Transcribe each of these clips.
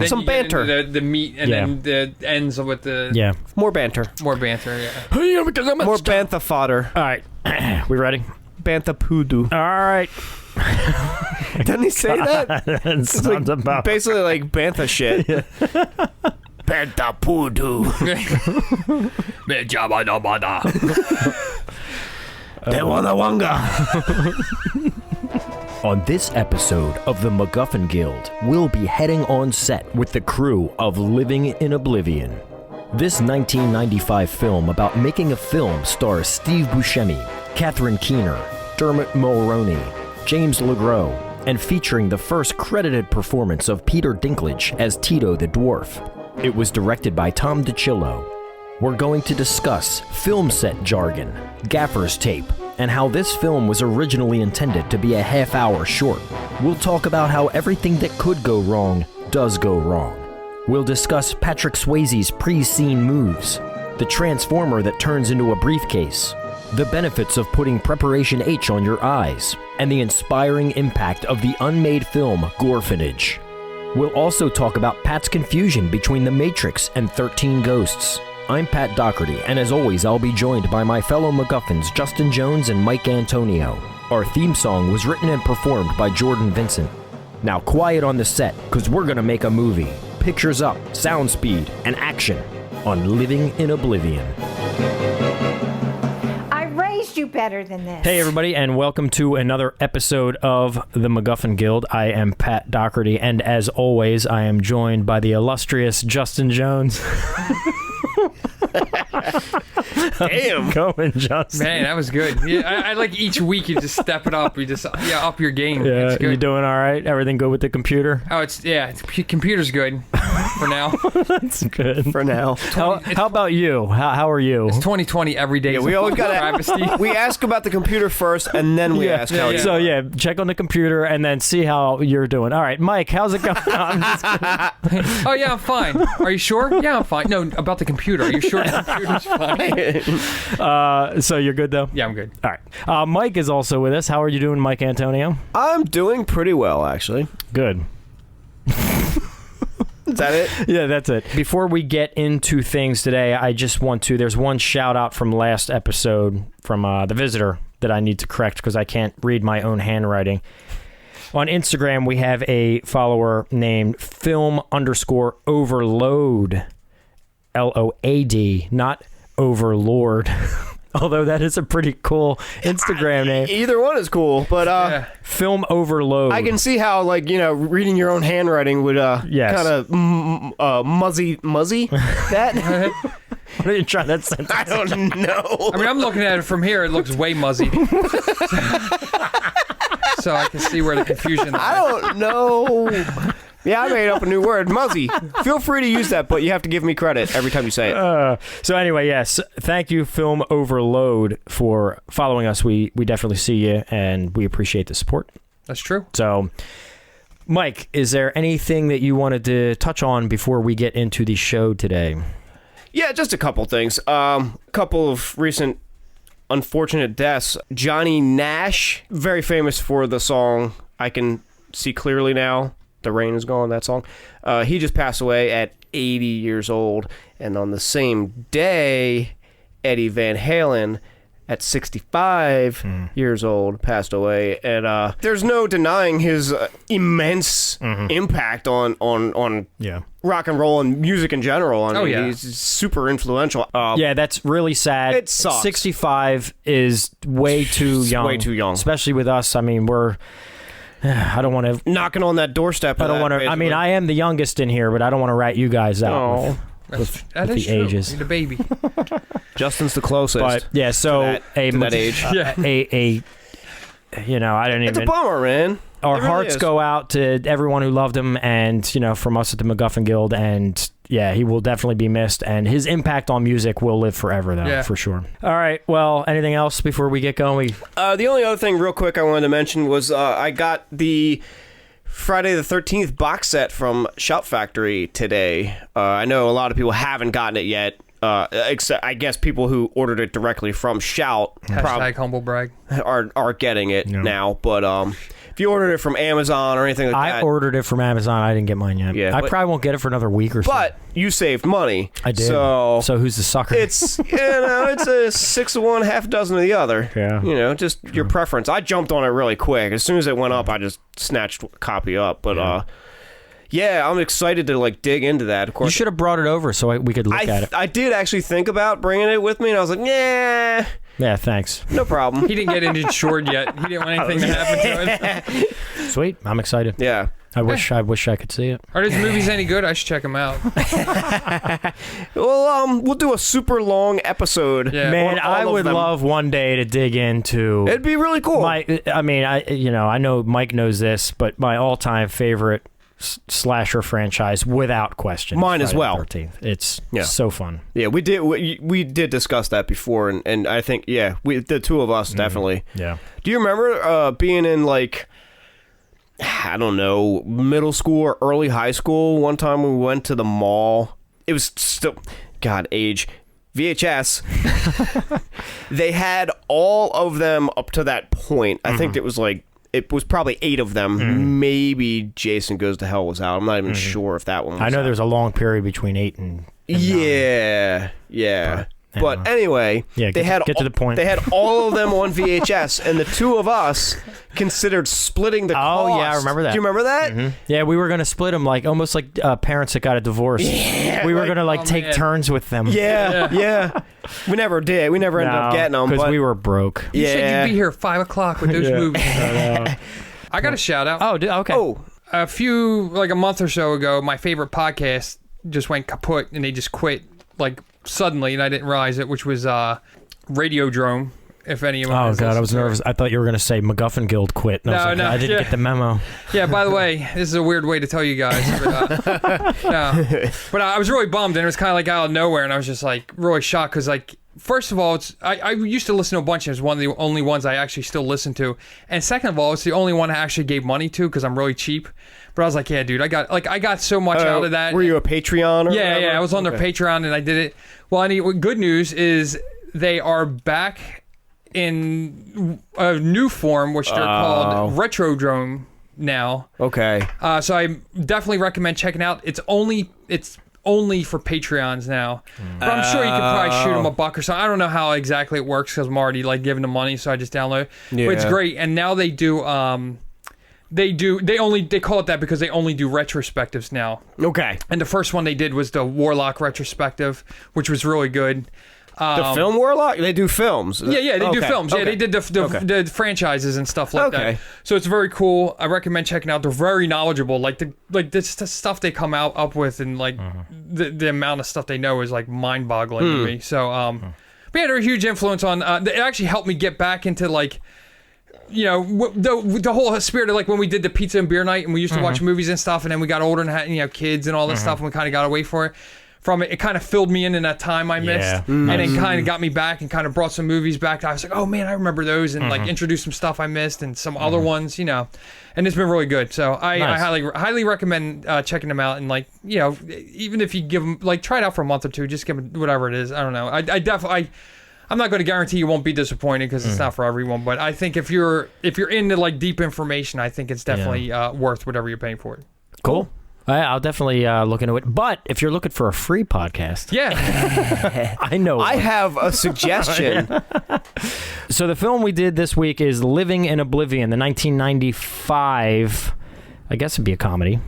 Then Some banter. The meat and then the ends with the... Yeah. More banter. More banter, yeah. More bantha fodder. All right. We ready? Bantha poodoo. All right. Didn't he say that? It sounds about... Basically like bantha shit. Bantha poodoo. Wanga. On this episode of the MacGuffin Guild, we'll be heading on set with the crew of Living in Oblivion. This 1995 film about making a film stars Steve Buscemi, Catherine Keener, Dermot Mulroney, James Gros, and featuring the first credited performance of Peter Dinklage as Tito the dwarf. It was directed by Tom DiCillo. We're going to discuss film set jargon, gaffer's tape, and how this film was originally intended to be a half-hour short. We'll talk about how everything that could go wrong does go wrong. We'll discuss Patrick Swayze's pre-scene moves, the transformer that turns into a briefcase, the benefits of putting Preperation H on your eyes, and the inspiring impact of the unmade film Gorephanage. We'll also talk about Pat's confusion between The Matrix and 13 Ghosts. I'm Pat Dougherty, and as always, I'll be joined by my fellow MacGuffins Justin Jones and Mike Antonio. Our theme song was written and performed by Jordan Vincent. Now quiet on the set, because we're going to make a movie. Pictures up, sound speed, and action on Living in Oblivion. I raised you better than this. Hey everybody, and welcome to another episode of the MacGuffin Guild. I am Pat Dougherty, and as always, I am joined by the illustrious Justin Jones. Damn. Going, Justin. Man, that was good. Yeah, I like each week you just step it up. You just up your game. Yeah, it's good. you doing all right? Everything good with the computer? Oh, computer's good for now. That's good. For now. How about you? How are you? It's 2020 every day. Yeah, we always got to. We ask about the computer first, and then we ask how you So check on the computer and then see how you're doing. All right, Mike, how's it going? I'm just kidding. Oh yeah, I'm fine. Are you sure? Yeah, I'm fine. No, about the computer. Are you sure the computer's fine? So you're good though? Yeah, I'm good. All right. Mike is also with us. How are you doing, Mike Antonio? I'm doing pretty well, actually. Good. Is that it? Yeah, that's it. Before we get into things today, I just want to, there's one shout out from last episode from The Visitor that I need to correct because I can't read my own handwriting. On Instagram, we have a follower named film_overload. LOAD, not Overlord. Although that is a pretty cool Instagram name. Either one is cool, but Film Overload. I can see how, reading your own handwriting would kind of muzzy that. What are you trying to sentence? I don't know. I mean, I'm looking at it from here. It looks way muzzy. So I can see where the confusion is. I don't know. Yeah, I made up a new word, muzzy. Feel free to use that, but you have to give me credit every time you say it. So anyway, yes, thank you, Film Overload, for following us. We definitely see you, and we appreciate the support. That's true. So, Mike, is there anything that you wanted to touch on before we get into the show today? Yeah, just a couple things. Couple of recent unfortunate deaths. Johnny Nash, very famous for the song I Can See Clearly Now. The Rain Is Gone, that song. He just passed away at 80 years old. And on the same day, Eddie Van Halen, at 65 years old, passed away. And there's no denying his immense impact on rock and roll and music in general. I mean, he's super influential. Yeah, that's really sad. It sucks. 65 is way too young. Way too young. Especially with us. I mean, I don't want to... Knocking on that doorstep. I don't want to... I mean, I am the youngest in here, but I don't want to rat you guys out with that the is true. ages. You're the baby. Justin's the closest. But, yeah, so... to that age. I don't even... It's a bummer, man. Our hearts go out to everyone who loved him and, from us at the MacGuffin Guild. And, yeah, he will definitely be missed. And his impact on music will live forever, though, for sure. All right. Well, anything else before we get going? The only other thing real quick I wanted to mention was I got the Friday the 13th box set from Shout Factory today. I know a lot of people haven't gotten it yet. except I guess people who ordered it directly from Shout Hashtag humble brag. are getting it now. But if you ordered it from Amazon or anything like that, I ordered it from Amazon. I didn't get mine yet. Yeah, I probably won't get it for another week or so. But you saved money. I did. So who's the sucker? it's it's a 6 of one, half a dozen of the other. Yeah. Just your preference. I jumped on it really quick. As soon as it went up, I just snatched a copy up. But yeah, I'm excited to dig into that. Of course, you should have brought it over so we could look at it. I did actually think about bringing it with me, and I was like, yeah. Yeah, thanks. No problem. He didn't get insured yet. He didn't want anything to happen to it. Sweet. I'm excited. Yeah. I wish I could see it. Are these movies any good? I should check them out. Well, we'll do a super long episode. Yeah. Man, on all I of would them. love one day to dig into. It'd be really cool. I know Mike knows this, but my all-time favorite slasher franchise, without question. Mine as Friday well. the 13th. It's so fun. Yeah, we did discuss that before, and I think the two of us definitely. Yeah. Do you remember being in I don't know, middle school or early high school? One time we went to the mall. It was still, God, age. VHS. They had all of them up to that point. I think it was probably 8 of them. Maybe Jason Goes to Hell was out. I'm not even sure if that one was I know out. there's a long period between 8 and 9. Yeah. But anyway, get to the point. They had all of them on VHS, and the two of us considered splitting the cost. Oh, yeah, I remember that. Do you remember that? Mm-hmm. Yeah, we were going to split them almost like parents that got a divorce. Yeah, we were going to take turns with them. Yeah. We never did. We never ended up getting them. Because we were broke. You said you'd be here at 5 o'clock with those movies. I got a shout out. Oh, okay. Oh. A month or so ago, my favorite podcast just went kaput, and they just quit suddenly, and I didn't realize it, which was Radiodrome. If any of them. Oh God, I was nervous. I thought you were going to say MacGuffin Guild quit. And I didn't get the memo. Yeah. By the way, this is a weird way to tell you guys, but I was really bummed, and it was kind of out of nowhere, and I was just really shocked because first of all, I used to listen to a bunch, and it's one of the only ones I actually still listen to, and second of all, it's the only one I actually gave money to because I'm really cheap. But I was like, yeah, dude, I got so much out of that. Were you a Patreon? Yeah, I was on their Patreon, and I did it. Well, good news is they are back in a new form, which they're called Retrodrome now. Okay. So I definitely recommend checking out. It's only for Patreons now. But I'm sure you could probably shoot them $1 or something. I don't know how exactly it works because I'm already giving them money, so I just download it. Yeah. But it's great. And now they do they call it that because they only do retrospectives now. Okay. And the first one they did was the Warlock retrospective, which was really good. The film Warlock? They do films. Yeah, they do films. Okay. Yeah, they did the franchises and stuff like that. So it's very cool. I recommend checking out. They're very knowledgeable. The stuff they come up with, and the amount of stuff they know is mind-boggling to me. So but yeah, they're a huge influence on. It actually helped me get back into the whole spirit of when we did the pizza and beer night, and we used to watch movies and stuff, and then we got older and had kids and all this stuff, and we kind of got away from it. It kind of filled me in that time I missed, and it kind of got me back and kind of brought some movies back. I was like, oh man, I remember those, and introduced some stuff I missed and some other ones, and it's been really good. So I highly recommend checking them out, and even if you give them try it out for a month or two, just give them whatever it is. I don't know. I'm not going to guarantee you won't be disappointed because it's not for everyone, but I think if you're into deep information, I think it's definitely worth whatever you're paying for it. Cool. I'll definitely look into it. But if you're looking for a free podcast, I know. I have a suggestion. So the film we did this week is Living in Oblivion, the 1995. I guess it'd be a comedy.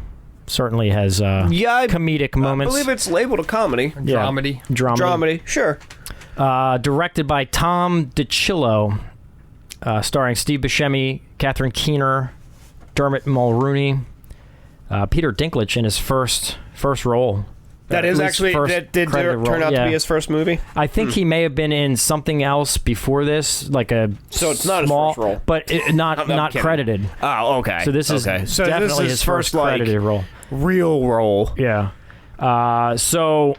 Certainly has comedic moments. I believe it's labeled a comedy. Dramedy. Sure. Directed by Tom DiCillo, starring Steve Buscemi, Catherine Keener, Dermot Mulroney, Peter Dinklage in his first role. That is actually that did turn out to be his first movie. I think he may have been in something else before this, so it's not his first role, but not credited. Oh, okay. So this is definitely his first credited role, real role. Yeah. So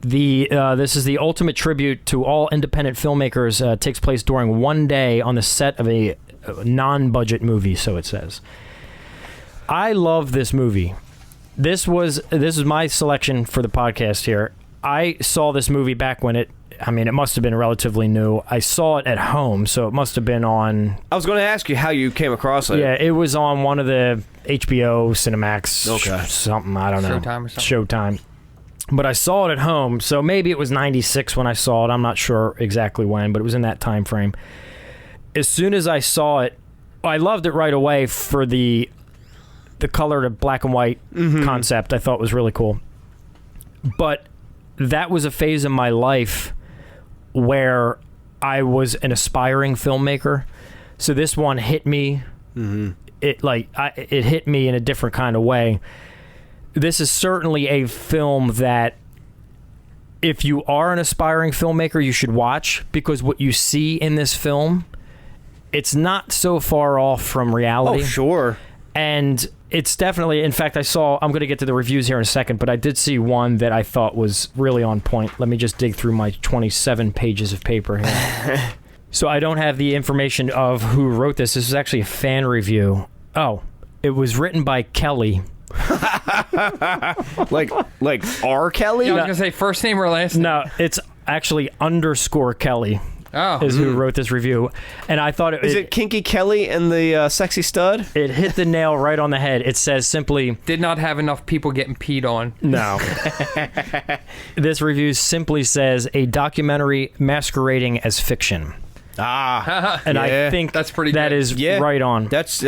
this is the ultimate tribute to all independent filmmakers. Takes place during one day on the set of a non-budget movie, so it says. I love this movie. This is my selection for the podcast here. I saw this movie back when it must have been relatively new. I saw it at home, so it must have been on... I was going to ask you how you came across it. Yeah, it was on one of the HBO, Cinemax, something, I don't know. Showtime or something. Showtime. But I saw it at home, so maybe it was 96 when I saw it. I'm not sure exactly when, but it was in that time frame. As soon as I saw it, I loved it right away for the color to black and white concept. I thought it was really cool. But that was a phase in my life where I was an aspiring filmmaker. So this one hit me. It hit me in a different kind of way. This is certainly a film that if you are an aspiring filmmaker, you should watch, because what you see in this film, it's not so far off from reality. Oh, sure. And it's definitely, in fact, I'm going to get to the reviews here in a second, but I did see one that I thought was really on point. Let me just dig through my 27 pages of paper here. So I don't have the information of who wrote this. This is actually a fan review. Oh, it was written by Kelly. like R. Kelly? Yeah, I was going to say first name or last name. No, it's actually _Kelly. Is who wrote this review. And I thought Is it Kinky Kelly and the Sexy Stud? It hit the nail right on the head. It says simply... Did not have enough people getting peed on. No. This review simply says, a documentary masquerading as fiction. And I think that's pretty that good. is right on. That's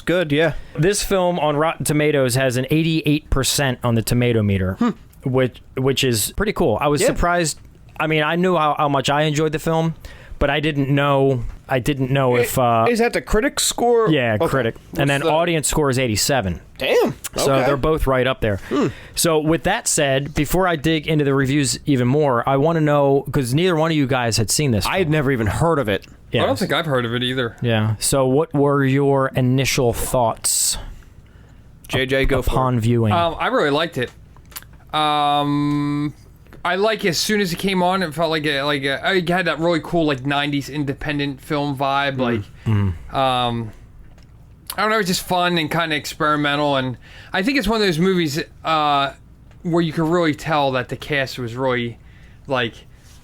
good, yeah. This film on Rotten Tomatoes has an 88% on the tomato meter, which is pretty cool. I was surprised. I mean, I knew how much I enjoyed the film, but I didn't know if... is that the critic score? Yeah, okay. critic. And then audience score is 87. Damn. Okay. So they're both right up there. So with that said, before I dig into the reviews even more, I want to know, because neither one of you guys had seen this film. I had never even heard of it. Yeah. I don't think I've heard of it either. Yeah. So what were your initial thoughts? JJ, upon viewing. I really liked it. I like as soon as it came on, it felt like it had that really cool like 90s independent film vibe. I don't know, it's just fun and kind of experimental, and I think it's one of those movies where you can really tell that the cast was really like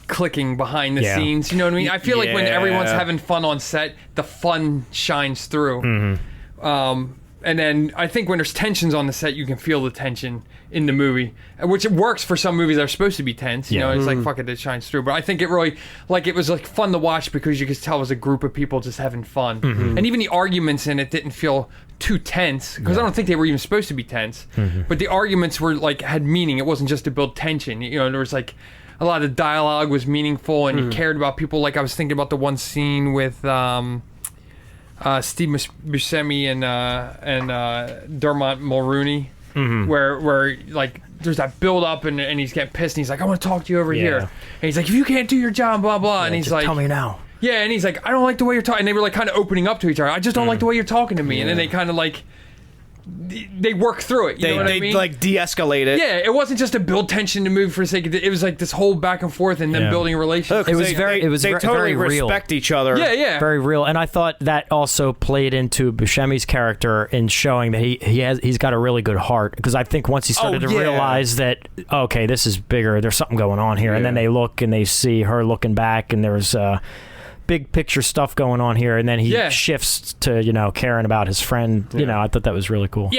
clicking behind the scenes. You know what I mean? I feel like when everyone's having fun on set, the fun shines through. And then I think when there's tensions on the set, you can feel the tension in the movie, which it works for some movies that are supposed to be tense. You know, it's like, fuck it shines through. But I think it really, like, it was like fun to watch because you could tell it was a group of people just having fun. And even the arguments in it didn't feel too tense, because I don't think they were even supposed to be tense. But the arguments were like, had meaning. It wasn't just to build tension. You know, there was like, a lot of dialogue was meaningful, and you cared about people. Like, I was thinking about the one scene with Steve Buscemi and Dermot Mulroney, where like there's that build up and he's getting pissed and he's like, I want to talk to you over here, and he's like, if you can't do your job, blah blah, and he's like, tell me now. Yeah, and he's like, I don't like the way you're talking. And they were like kind of opening up to each other. I just don't like the way you're talking to me, and then they kind of like. They work through it. You know what I mean? Like de-escalate it. Yeah, it wasn't just to build tension to move for the sake of it. It was like this whole back and forth and then building a relationship. It was they totally very real. respect each other. Yeah. Very real. And I thought that also played into Buscemi's character in showing that he's got a really good heart. Because I think once he started to realize that, okay, this is bigger, there's something going on here. And then they look and they see her looking back, and there's big picture stuff going on here, and then he shifts to caring about his friend. I thought that was really cool.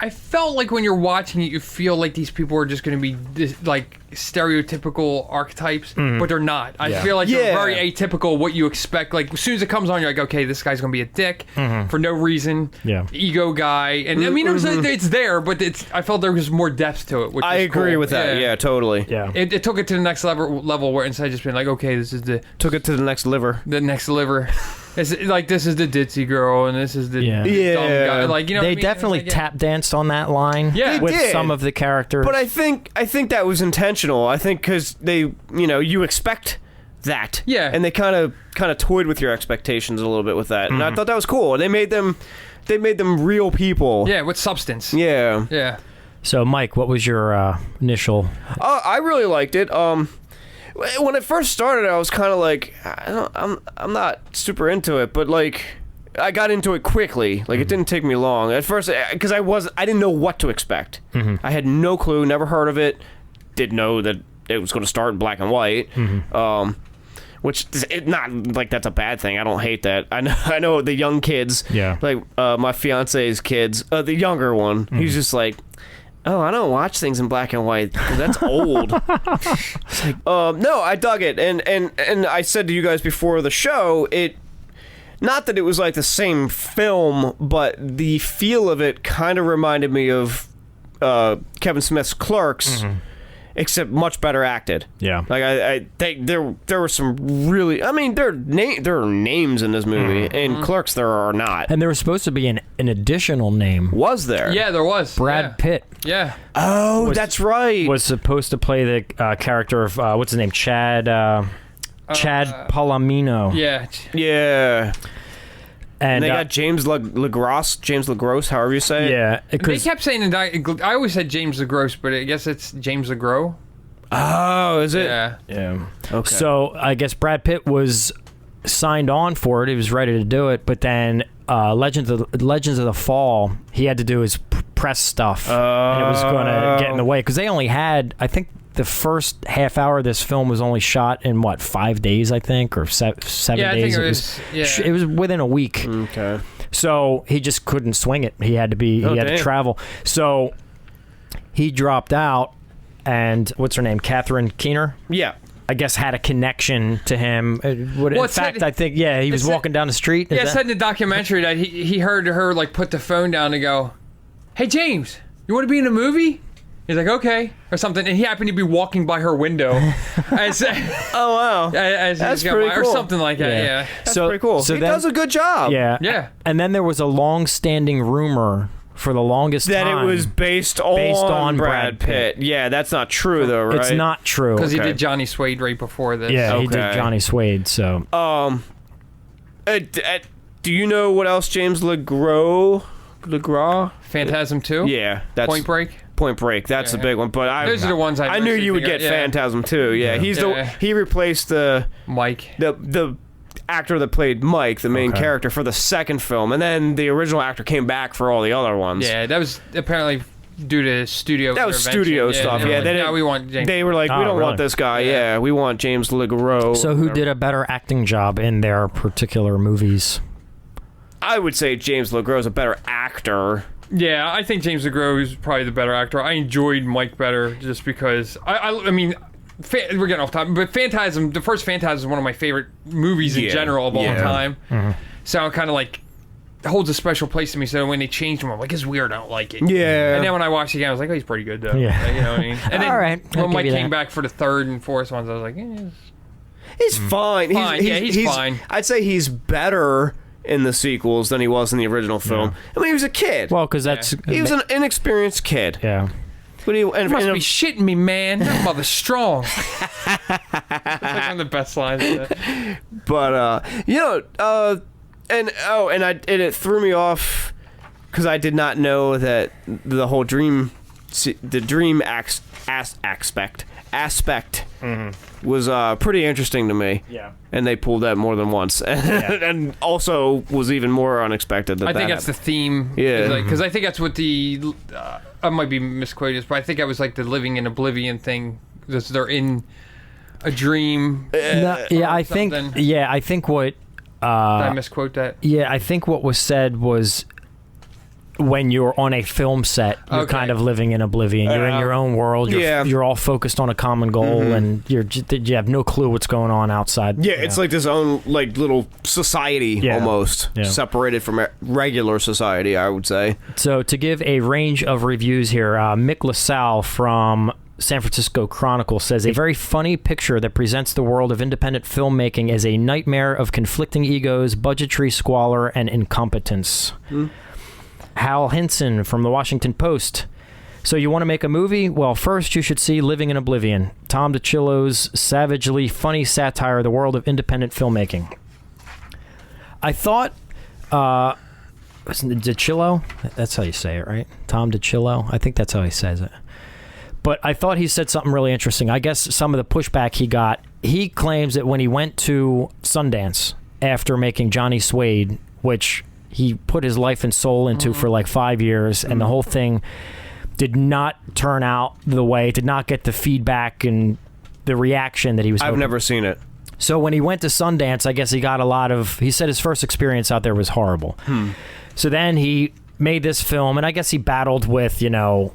I felt like when you're watching it, you feel like these people are just going to be like stereotypical archetypes, but they're not. I feel like they're very atypical. What you expect, like as soon as it comes on, you're like, okay, this guy's going to be a dick for no reason. Ego guy, and I mean, it's there, but I felt there was more depth to it. Which I agree with that. Yeah, totally. Yeah, it took it to the next level where instead of just being like, okay, this is took it to the next liver. The next liver. It's like, this is the ditzy girl and this is the dumb guy. Like, they definitely tap danced on that line with some of the characters. But I think that was intentional. I think because they, you expect that. Yeah. And they kind of toyed with your expectations a little bit with that. And I thought that was cool. They made them real people. Yeah, with substance. Yeah. Yeah. So, Mike, what was your initial... I really liked it. When it first started, I was kind of like, I'm not super into it, but like, I got into it quickly. Like, it didn't take me long. At first, because I didn't know what to expect. I had no clue, never heard of it. Didn't know that it was going to start in black and white. Which is not like that's a bad thing. I don't hate that. I know the young kids. Yeah. Like my fiance's kids, the younger one. He's just like, oh, I don't watch things in black and white. That's old. It's like, no, I dug it, and I said to you guys before the show, not that it was like the same film, but the feel of it kind of reminded me of Kevin Smith's Clerks. Except much better acted. Yeah, like I think there were some really. I mean, there are names in this movie. In Clerks, there are not. And there was supposed to be an additional name. Was there? Yeah, there was. Brad Pitt. Yeah. Oh, that's right. Was supposed to play the character of what's his name, Chad Palomino. Yeah. Yeah. And they got James LaGrosse, however you say it. Yeah. They kept saying, I always said James LaGrosse, but I guess it's James LaGros. Oh, is it? Yeah. Okay. So I guess Brad Pitt was signed on for it. He was ready to do it, but then Legends of the Fall, he had to do his press stuff, and it was going to get in the way because they only had, I think, the first half hour of this film was only shot in 5 days, I think, or 7 days. I think it was within a week. Okay. So he just couldn't swing it. He had to travel. So he dropped out, and what's her name, Catherine Keener? Yeah. I guess had a connection to him. In fact, I think he was walking down the street. It said in the documentary that he heard her put the phone down and go, "Hey James, you want to be in a movie?" He's like, okay, or something, and he happened to be walking by her window. Oh wow, that's pretty cool, or something like that. Yeah, that's pretty cool. So he does a good job. Yeah. And then there was a long-standing rumor for the longest time that it was based on Brad Pitt. Yeah, that's not true though, right? It's not true because he did Johnny Suede right before this. Yeah, he did Johnny Suede. So, do you know what else James LaGrosse? Phantasm 2? Yeah, that's Point Break. That's the big one. But those are the ones I knew you would get. Phantasm 2. Yeah, he replaced the Mike, the actor that played Mike, the main character, for the second film, and then the original actor came back for all the other ones. Yeah, that was apparently due to studio. That was studio stuff. Yeah, we want James. They were like, we don't want this guy. Yeah, we want James LaGrosse. So who did a better acting job in their particular movies? I would say James LaGrosse is a better actor. Yeah, I think James LaGrosse is probably the better actor. I enjoyed Mike better just because I mean, we're getting off topic, but the first Phantasm is one of my favorite movies in general of all time. So it kind of holds a special place to me. So when they changed him, I'm like, it's weird. I don't like it. Yeah. And then when I watched it again, I was like, oh, he's pretty good though. Yeah. You know what I mean? And then all right. when Mike came back for the third and fourth ones, I was like, he's fine. He's fine. I'd say he's better in the sequels than he was in the original film. I mean, he was a kid. Well, because he was an inexperienced kid. Yeah. You must be shitting me, man. That mother's strong. That's one of the best lines. But it threw me off because I did not know that the whole dream aspect was pretty interesting to me. Yeah. And they pulled that more than once. And also was even more unexpected. I think that's the theme. Yeah. Because I think that's what I might be misquoted, but I think that was the living in Oblivion thing. They're in a dream. I think what... Did I misquote that? Yeah, I think what was said was... when you're on a film set, you're kind of living in Oblivion. You're in your own world. You're all focused on a common goal, and you have no clue what's going on outside. Yeah, it's like this own little society almost, separated from regular society, I would say. So to give a range of reviews here, Mick LaSalle from San Francisco Chronicle says, a very funny picture that presents the world of independent filmmaking as a nightmare of conflicting egos, budgetary squalor, and incompetence. Hal Hinson from the Washington Post. So you want to make a movie? Well, first you should see Living in Oblivion, Tom DiCillo's savagely funny satire of the world of independent filmmaking. I thought, DiCillo? That's how you say it, right? Tom DiCillo? I think that's how he says it. But I thought he said something really interesting. I guess some of the pushback he got, he claims that when he went to Sundance after making Johnny Suede, which he put his life and soul into for like 5 years, and the whole thing did not turn out the way, did not get the feedback and the reaction that he was hoping. I've never seen it. So when he went to Sundance, I guess he got a lot of, he said his first experience out there was horrible. So then he made this film, and I guess he battled with, you know,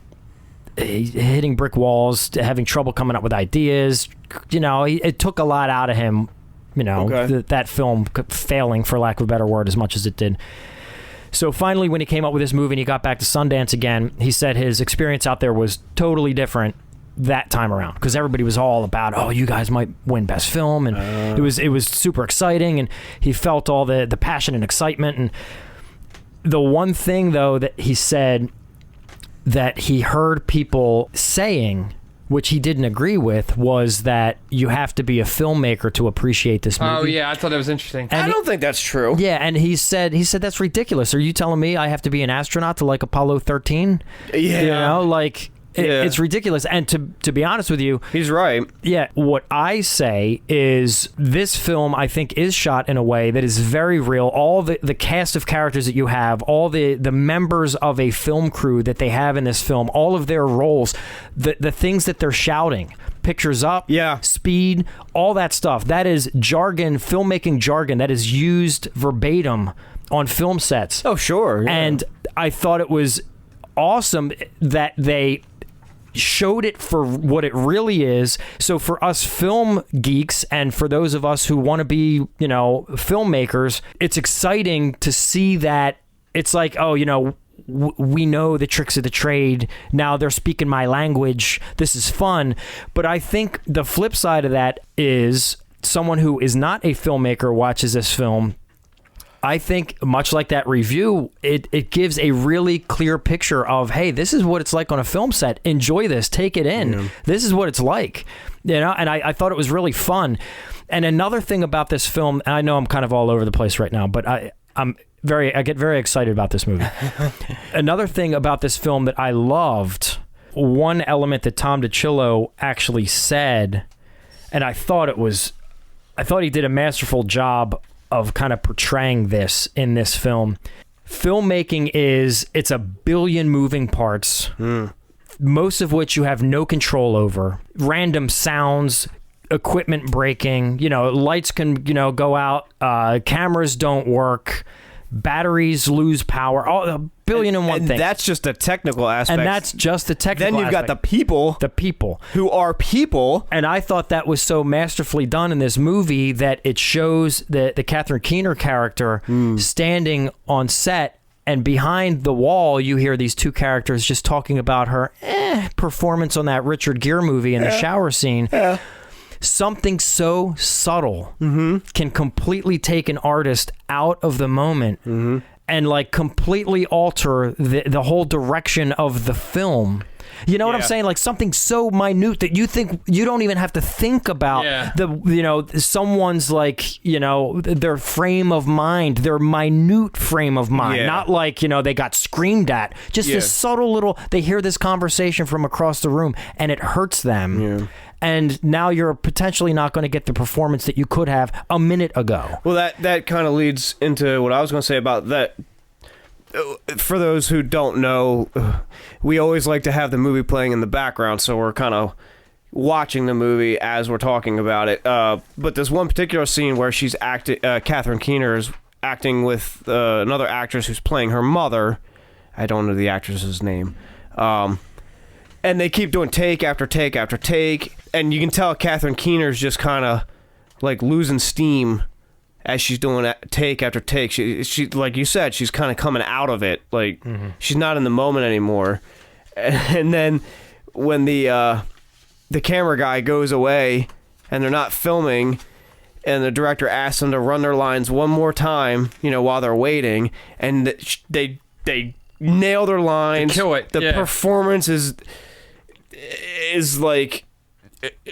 hitting brick walls, having trouble coming up with ideas. You know, it took a lot out of him, you know, that film failing, for lack of a better word, as much as it did. So finally, when he came up with this movie and he got back to Sundance again, he said his experience out there was totally different that time around, because everybody was all about, oh, you guys might win best film, and it was super exciting, and he felt all the passion and excitement. And the one thing, though, that he said that he heard people saying, which he didn't agree with, was that you have to be a filmmaker to appreciate this movie. Oh yeah, I thought that was interesting. And I don't think that's true. Yeah, and he said that's ridiculous. Are you telling me I have to be an astronaut to like Apollo 13? Yeah. You know, like it's ridiculous. And to be honest with you, he's right. Yeah, what I say is this film, I think, is shot in a way that is very real. All the cast of characters that you have, all the members of a film crew that they have in this film, all of their roles, the things that they're shouting, pictures up, speed, all that stuff. That is jargon, filmmaking jargon that is used verbatim on film sets. Oh, sure. Yeah. And I thought it was awesome that they showed it for what it really is. So for us film geeks, and for those of us who want to be, you know, filmmakers, it's exciting to see that it's like, oh, you know, we know the tricks of the trade. Now they're speaking my language. This is fun. But I think the flip side of that is someone who is not a filmmaker watches this film. I think, much like that review, it gives a really clear picture of, hey, this is what it's like on a film set. Enjoy this. Take it in. Yeah. This is what it's like. You know, and I thought it was really fun. And another thing about this film, and I know I'm kind of all over the place right now, but I get very excited about this movie. Another thing about this film that I loved, one element that Tom DiCillo actually said, and I thought he did a masterful job of kind of portraying this in this film. Filmmaking it's a billion moving parts, most of which you have no control over. Random sounds, equipment breaking, you know, lights can, you know, go out, cameras don't work, batteries lose power, all a billion and one things. That's just a technical aspect. And that's just the technical Then you've aspect. got the people who are people. And I thought that was so masterfully done in this movie that it shows the Catherine Keener character standing on set, and behind the wall you hear these two characters just talking about her performance on that Richard Gere movie in the shower scene. Yeah. Something so subtle can completely take an artist out of the moment and like completely alter the whole direction of the film. You know what I'm saying? Like something so minute that you think you don't even have to think about someone's like, you know, their frame of mind, their minute frame of mind. Not like, you know, they got screamed at. Just this subtle little, they hear this conversation from across the room and it hurts them. Yeah. And now you're potentially not going to get the performance that you could have a minute ago. Well, that kind of leads into what I was going to say about that. For those who don't know, we always like to have the movie playing in the background, so we're kind of watching the movie as we're talking about it. But there's one particular scene where she's Catherine Keener is acting with another actress who's playing her mother. I don't know the actress's name. And they keep doing take after take after take, and you can tell Catherine Keener's just kind of like losing steam as she's doing take after take. She like you said, she's kind of coming out of it. Like she's not in the moment anymore. And then when the camera guy goes away and they're not filming, and the director asks them to run their lines one more time, you know, while they're waiting, and they nail their lines. They kill it. The performance is like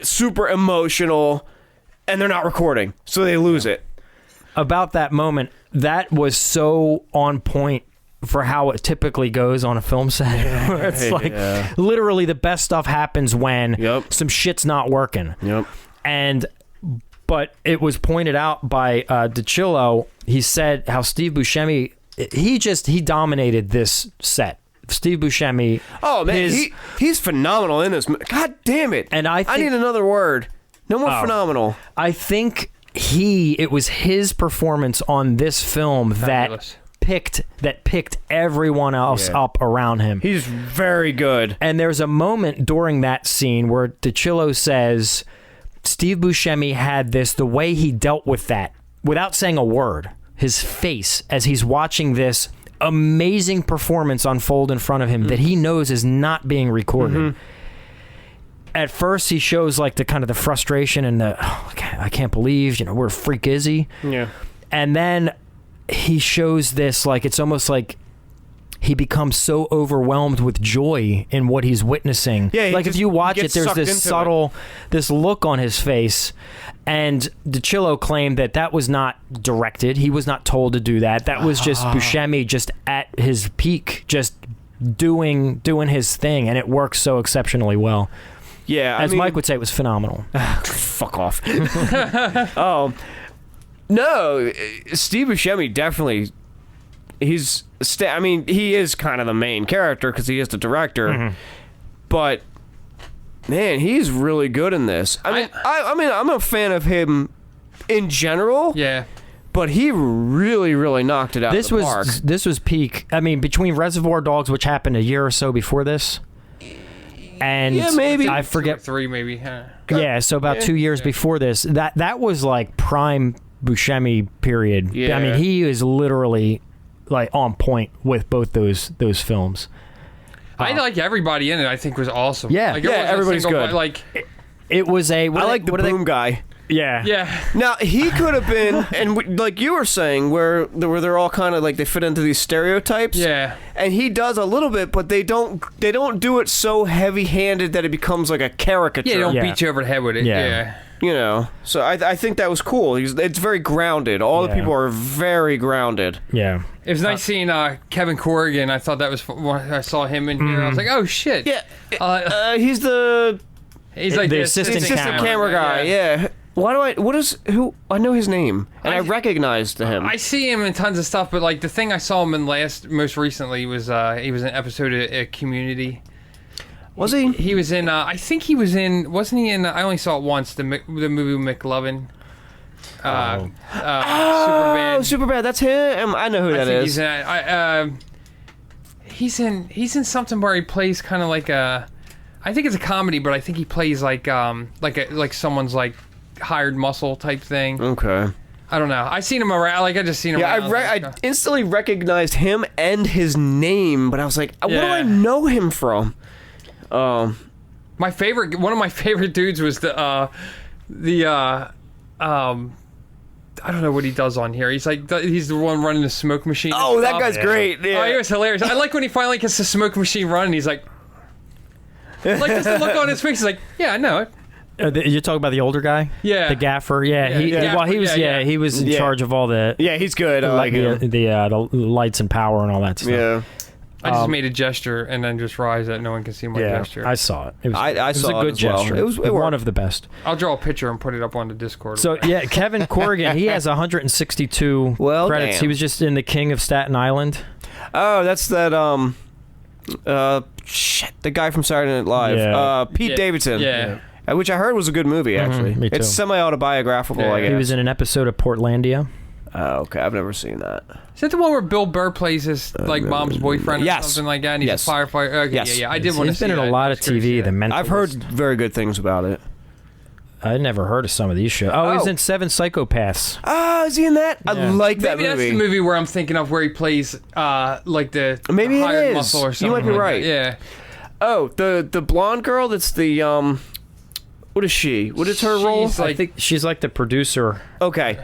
super emotional, and they're not recording, so they lose it. About that moment, that was so on point for how it typically goes on a film set. Where it's like literally the best stuff happens when some shit's not working. But But it was pointed out by DiCillo. He said how Steve Buscemi, he dominated this set. Steve Buscemi. Oh man, he's phenomenal in this. God damn it! And I need another word. No more phenomenal. I think it was his performance on this film that picked everyone else up around him. He's very good. And there's a moment during that scene where DiCillo says Steve Buscemi had the way he dealt with that without saying a word, his face as he's watching this amazing performance unfold in front of him that he knows is not being recorded. At first he shows like the kind of the frustration and I can't believe, where the freak is he? Yeah. And then he shows this, like, it's almost like he becomes so overwhelmed with joy in what he's witnessing. Yeah, like if you watch it, there's this subtle, this look on his face. And DiCillo claimed that was not directed. He was not told to do that. That was just Buscemi just at his peak, just doing his thing. And it works so exceptionally well. Yeah. As Mike would say, it was phenomenal. Fuck off. No, Steve Buscemi definitely, he is kind of the main character because he is the director, but man, he's really good in this. I'm a fan of him in general. Yeah. But he really, really knocked it out of the park. This was peak. I mean, between Reservoir Dogs, which happened a year or so before this, and maybe I forget 3 maybe. Yeah, so about 2 years before this, that was like prime Buscemi period. Yeah. I mean, he is literally like on point with both those films. I like everybody in it. I think was awesome. Yeah, like, everybody's good. It was a. I like the boom guy. Yeah. Yeah. Now he could have been, and like you were saying, where they're all kind of like they fit into these stereotypes. Yeah. And he does a little bit, but they don't do it so heavy-handed that it becomes like a caricature. Yeah, they don't beat you over the head with it. Yeah. So I think that was cool. It's very grounded. All the people are very grounded. Yeah. It was nice seeing Kevin Corrigan. I thought that was when I saw him in here. I was like, oh shit. Yeah. He's like the assistant camera guy. Yeah. I know his name, and I recognized him. I see him in tons of stuff, but like the thing I saw him in most recently was he was in an episode of Community. Was he? He was in. I think he was in. Wasn't he in? I only saw it once. The movie McLovin. Superbad. Superbad. That's him. I know who that is. He's in something where he plays kind of like a. I think it's a comedy, but I think he plays like someone's like hired muscle type thing. Okay. I don't know. I seen him around. Like I just seen him. Yeah, around. I instantly recognized him and his name, but I was like, what do I know him from? One of my favorite dudes was I don't know what he does on here. He's the one running the smoke machine. Oh, that guy's great. Yeah. Oh, he was hilarious. I like when he finally gets the smoke machine running. He's like just the look on his face. He's like, yeah, I know it. You're talking about the older guy? Yeah. The gaffer? Yeah. He was in charge of all the... Yeah, he's good. I like him. The lights and power and all that stuff. Yeah. I just made a gesture and then just realized that no one can see my gesture. I saw it. It was, I it was saw a good gesture. Well. It was one of the best. I'll draw a picture and put it up on the Discord. So, yeah, Kevin Corrigan, he has 162 credits. Damn. He was just in The King of Staten Island. Oh, that's that, the guy from Saturday Night Live. Yeah. Pete Davidson. Yeah. Which I heard was a good movie, actually. Me too. It's semi-autobiographical, I guess. He was in an episode of Portlandia. Oh, okay. I've never seen that. Is that the one where Bill Burr plays his mom's boyfriend or something like that? And he's a firefighter. Okay, yes. I did want to see He's been in a lot of TV. The Mentalist. I've heard very good things about it. I never heard of some of these shows. Oh, he's in Seven Psychopaths. Oh, is he in that? Yeah. I like that movie. Maybe that's the movie where I'm thinking of where he plays Maybe the it hired is. muscle or something. You might be like right. That. Yeah. Oh, the blonde girl that's the what is she? What is her role? I think she's like the producer. Okay.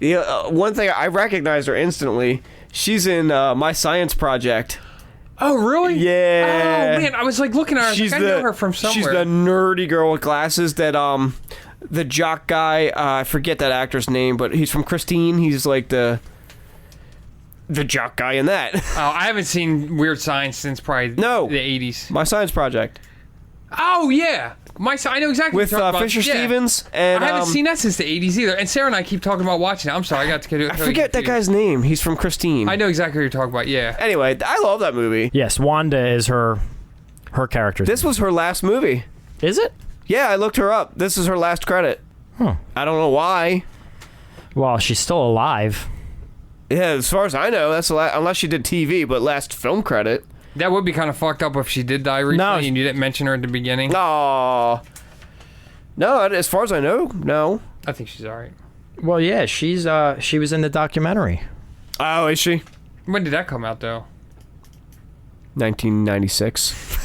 One thing I recognized her instantly. She's in My Science Project. Oh, really? Yeah. Oh, man. I was like looking at her. I know her from somewhere. She's the nerdy girl with glasses that the jock guy, I forget that actor's name, but he's from Christine. He's like the jock guy in that. Oh, I haven't seen Weird Science since probably the 80s. My Science Project. Oh yeah, I know exactly with what you're talking Fisher about. Yeah. Stevens. And I haven't seen that since the 80s either. And Sarah and I keep talking about watching it. I'm sorry, I got to get it. I forget that guy's name. He's from Christine. I know exactly what you're talking about. Yeah. Anyway, I love that movie. Yes, Wanda is her character. This was her last movie. Is it? Yeah, I looked her up. This is her last credit. Huh. I don't know why. Well, she's still alive. Yeah, as far as I know, that's the unless she did TV, but last film credit. That would be kind of fucked up if she did die recently and you didn't mention her at the beginning. No. No, as far as I know, no. I think she's all right. Well, yeah, she was in the documentary. Oh, is she? When did that come out, though? 1996.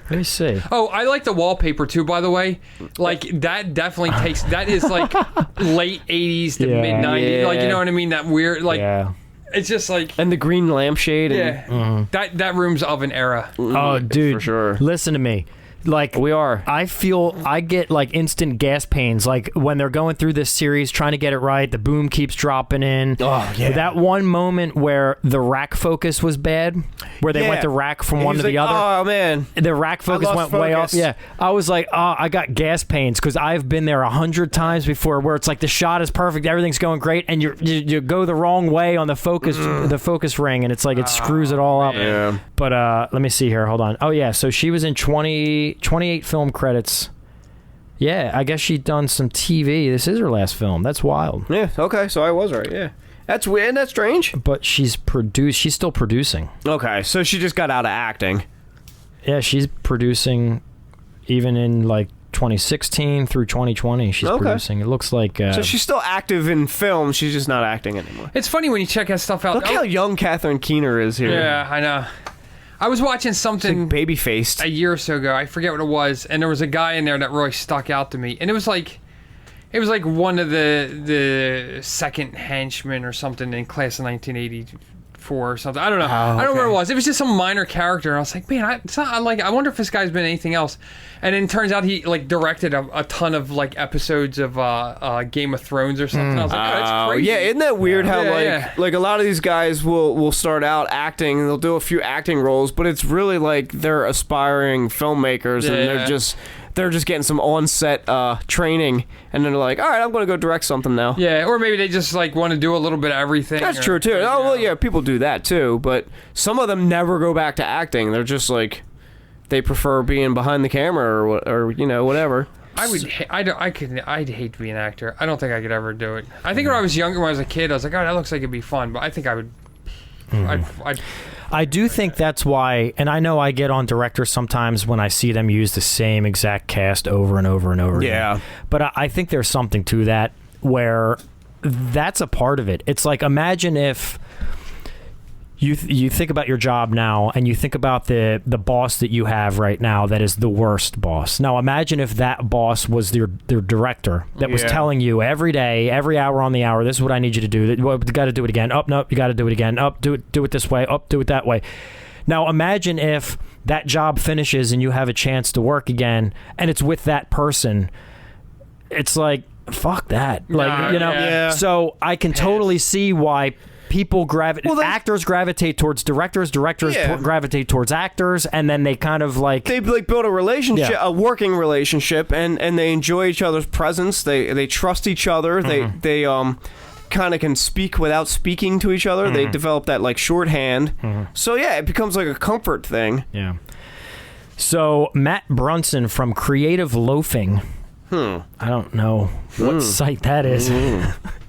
Let me see. Oh, I like the wallpaper too, by the way. Like, that definitely takes... That is, like, late 80s to mid 90s. Yeah. Like, you know what I mean? That weird... Like, it's just like... And the green lampshade. Yeah. That room's of an era. Oh, dude. For sure. Listen to me. Like, we are. I get like instant gas pains. Like when they're going through this series, trying to get it right, the boom keeps dropping in. Oh, yeah. That one moment where the rack focus was bad, where they went the rack from one to the other. Oh, man. The rack focus went way off. focus. Yeah. I was like, oh, I got gas pains because I've been there 100 times before where it's like the shot is perfect, everything's going great, and you go the wrong way on the focus ring, and it's like it screws it all up. Yeah. But let me see here. Hold on. Oh, yeah. So she was in 28 film credits. Yeah, I guess she'd done some TV. This is her last film. That's wild. Yeah, okay. So I was right, yeah. That's weird. That's strange. But she's still producing. Okay, so she just got out of acting. Yeah, she's producing even in like 2016 through 2020. She's producing. It looks like... so she's still active in film. She's just not acting anymore. It's funny when you check that stuff out. Look how young Catherine Keener is here. Yeah, I know. I was watching something like baby-faced a year or so ago. I forget what it was, and there was a guy in there that really stuck out to me. And it was like one of the second henchmen or something in class of 1984 or something. I don't know. I don't remember what it was. It was just some minor character. And I was like, man, I wonder if this guy's been anything else. And then it turns out he like directed a ton of like episodes of Game of Thrones or something. I was like, oh, that's crazy. Yeah, isn't that weird how like a lot of these guys will start out acting and they'll do a few acting roles, but it's really like they're aspiring filmmakers and they're just getting some on-set training, and then they're like, all right, I'm going to go direct something now. Yeah, or maybe they just like want to do a little bit of everything. That's true too. Oh well, yeah, people do that too, but some of them never go back to acting. They're just like they prefer being behind the camera or you know whatever. I'd hate to be an actor. I don't think I could ever do it. I think when I was younger, when I was a kid, I was like, oh, that looks like it'd be fun, but I think I would. I do think that's why, and I know I get on directors sometimes when I see them use the same exact cast over and over and over again. But I think there's something to that where that's a part of it. It's like, imagine if you think about your job now and you think about the boss that you have right now that is the worst boss. Now imagine if that boss was their director that was telling you every day, every hour on the hour, this is what I need you to do. You got to do it again. Up, nope, you got to do it again. Up, do it this way. Up, do it that way. Now imagine if that job finishes and you have a chance to work again and it's with that person. It's like, fuck that. So I can totally see why people actors gravitate towards directors gravitate towards actors, and then they kind of like they like build a relationship, a working relationship, and they enjoy each other's presence. They trust each other. They kind of can speak without speaking to each other. They develop that like shorthand. So yeah, it becomes like a comfort thing. Yeah. So Matt Brunson from Creative Loafing, I don't know what site that is.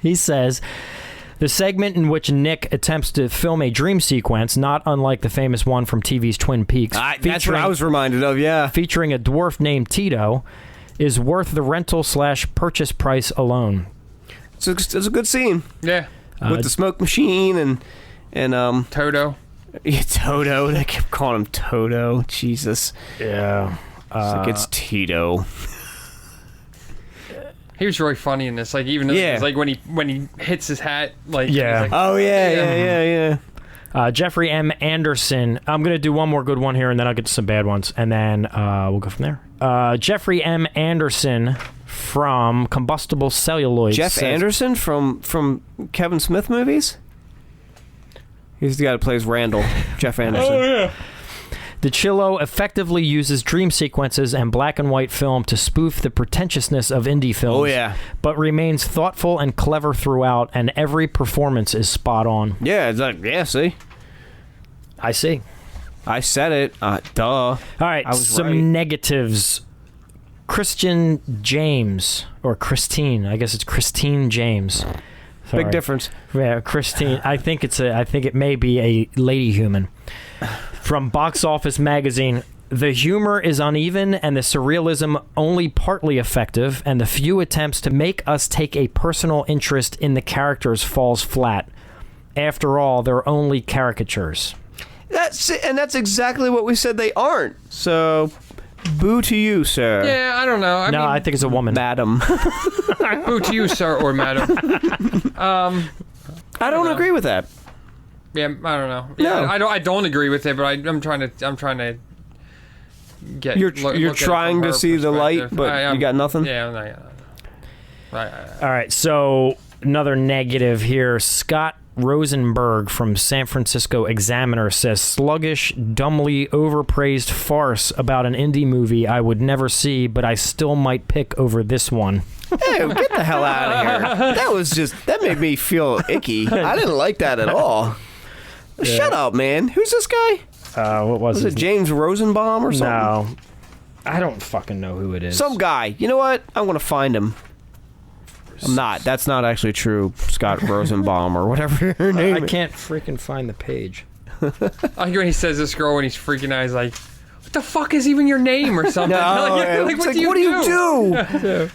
He says, the segment in which Nick attempts to film a dream sequence, not unlike the famous one from TV's Twin Peaks. That's what I was reminded of, yeah. Featuring a dwarf named Tito, is worth the rental/purchase price alone. It's a good scene. Yeah. With the smoke machine and Toto. Yeah, Toto. They kept calling him Toto. Jesus. Yeah. It's Tito. He was really funny in this. Like even like when he hits his hat. Like yeah. Like, yeah. Jeffrey M. Anderson. I'm gonna do one more good one here, and then I'll get to some bad ones, and then we'll go from there. Jeffrey M. Anderson from Combustible Celluloid. Anderson from Kevin Smith movies. He's the guy that plays Randall, Jeff Anderson. Oh, yeah. DiCillo effectively uses dream sequences and black and white film to spoof the pretentiousness of indie films. Oh, yeah. But remains thoughtful and clever throughout, and every performance is spot on. Yeah, it's like, yeah, see? I see. I said it. Duh. All right, I was some right. negatives. Christian James, or Christine. I guess it's Christine James. Sorry. Big difference. Yeah, Christine. I think it may be a lady human. From Box Office Magazine, the humor is uneven and the surrealism only partly effective, and the few attempts to make us take a personal interest in the characters falls flat. After all, they're only caricatures. That's exactly what we said they aren't. So, boo to you, sir. Yeah, I don't know. I think it's a woman. Madam. Boo to you, sir or madam. I don't agree with that. Yeah, I don't know. No. Yeah, I don't agree with it, but I'm trying to get. You're look trying at it to from see her the light, perspective. but you got nothing? Yeah, right. All right, so another negative here. Scott Rosenberg from San Francisco Examiner says, sluggish, dumbly overpraised farce about an indie movie I would never see, but I still might pick over this one. Hey, get the hell out of here. That made me feel icky. I didn't like that at all. Yeah. Shut up, man. Who's this guy? What was it? James Rosenbaum or something? No. I don't fucking know who it is. Some guy. You know what? I'm going to find him. I'm not. That's not actually true. Scott Rosenbaum or whatever your name is. I can't freaking find the page. I hear when he says this girl when he's freaking out, he's like, what the fuck is even your name or something? What do you do?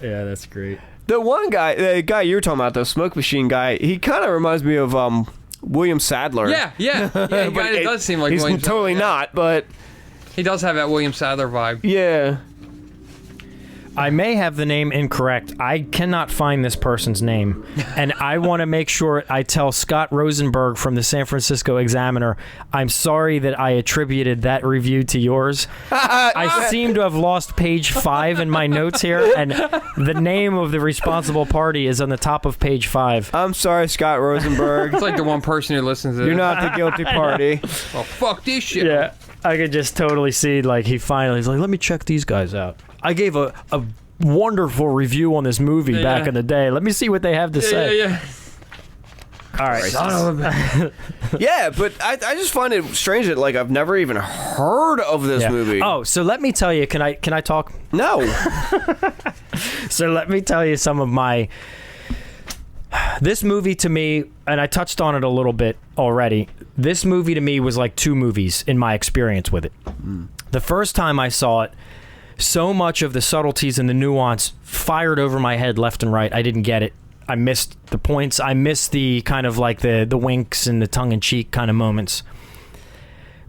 Yeah, that's great. The one guy, the guy you were talking about, the smoke machine guy, he kind of reminds me of William Sadler. Yeah, it does seem like he's William totally Sadler, not, but he does have that William Sadler vibe. Yeah. I may have the name incorrect. I cannot find this person's name. And I want to make sure I tell Scott Rosenberg from the San Francisco Examiner, I'm sorry that I attributed that review to yours. I seem to have lost page 5 in my notes here, and the name of the responsible party is on the top of page 5. I'm sorry, Scott Rosenberg. It's like the one person who listens to this. You're not the guilty party. Well, fuck this shit. Yeah, I could just totally see, like, he's like, let me check these guys out. I gave a wonderful review on this movie back in the day. Let me see what they have to say. Yeah. All right. Yeah, but I just find it strange that, like, I've never even heard of this movie. Oh, so let me tell you, can I talk? No. So let me tell you some of my... This movie to me, and I touched on it a little bit already, this movie to me was like 2 movies in my experience with it. The first time I saw it, so much of the subtleties and the nuance fired over my head left and right. I didn't get it. I missed the points. I missed the kind of like the winks and the tongue-in-cheek kind of moments.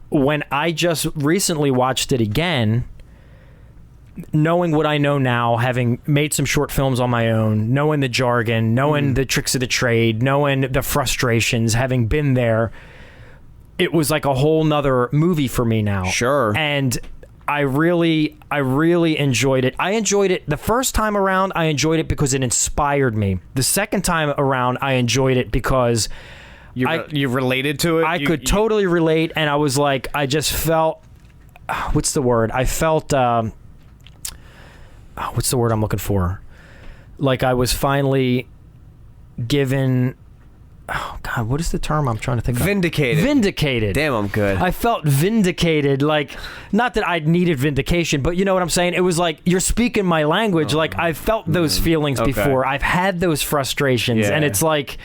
When I just recently watched it again, knowing what I know now, having made some short films on my own, knowing the jargon, knowing the tricks of the trade, knowing the frustrations, having been there, it was like a whole nother movie for me now. Sure. And I really enjoyed it. I enjoyed it the first time around. I enjoyed it because it inspired me. The second time around, I enjoyed it because you related to it. I could totally relate, and I was like, I just felt. What's the word? I felt. What's the word I'm looking for? Like I was finally given. Oh, God, what is the term I'm trying to think of? Vindicated. Damn, I'm good. I felt vindicated. Like, not that I needed vindication, but you know what I'm saying? It was like, you're speaking my language. Like, I've felt those feelings before. I've had those frustrations. Yeah. And it's like,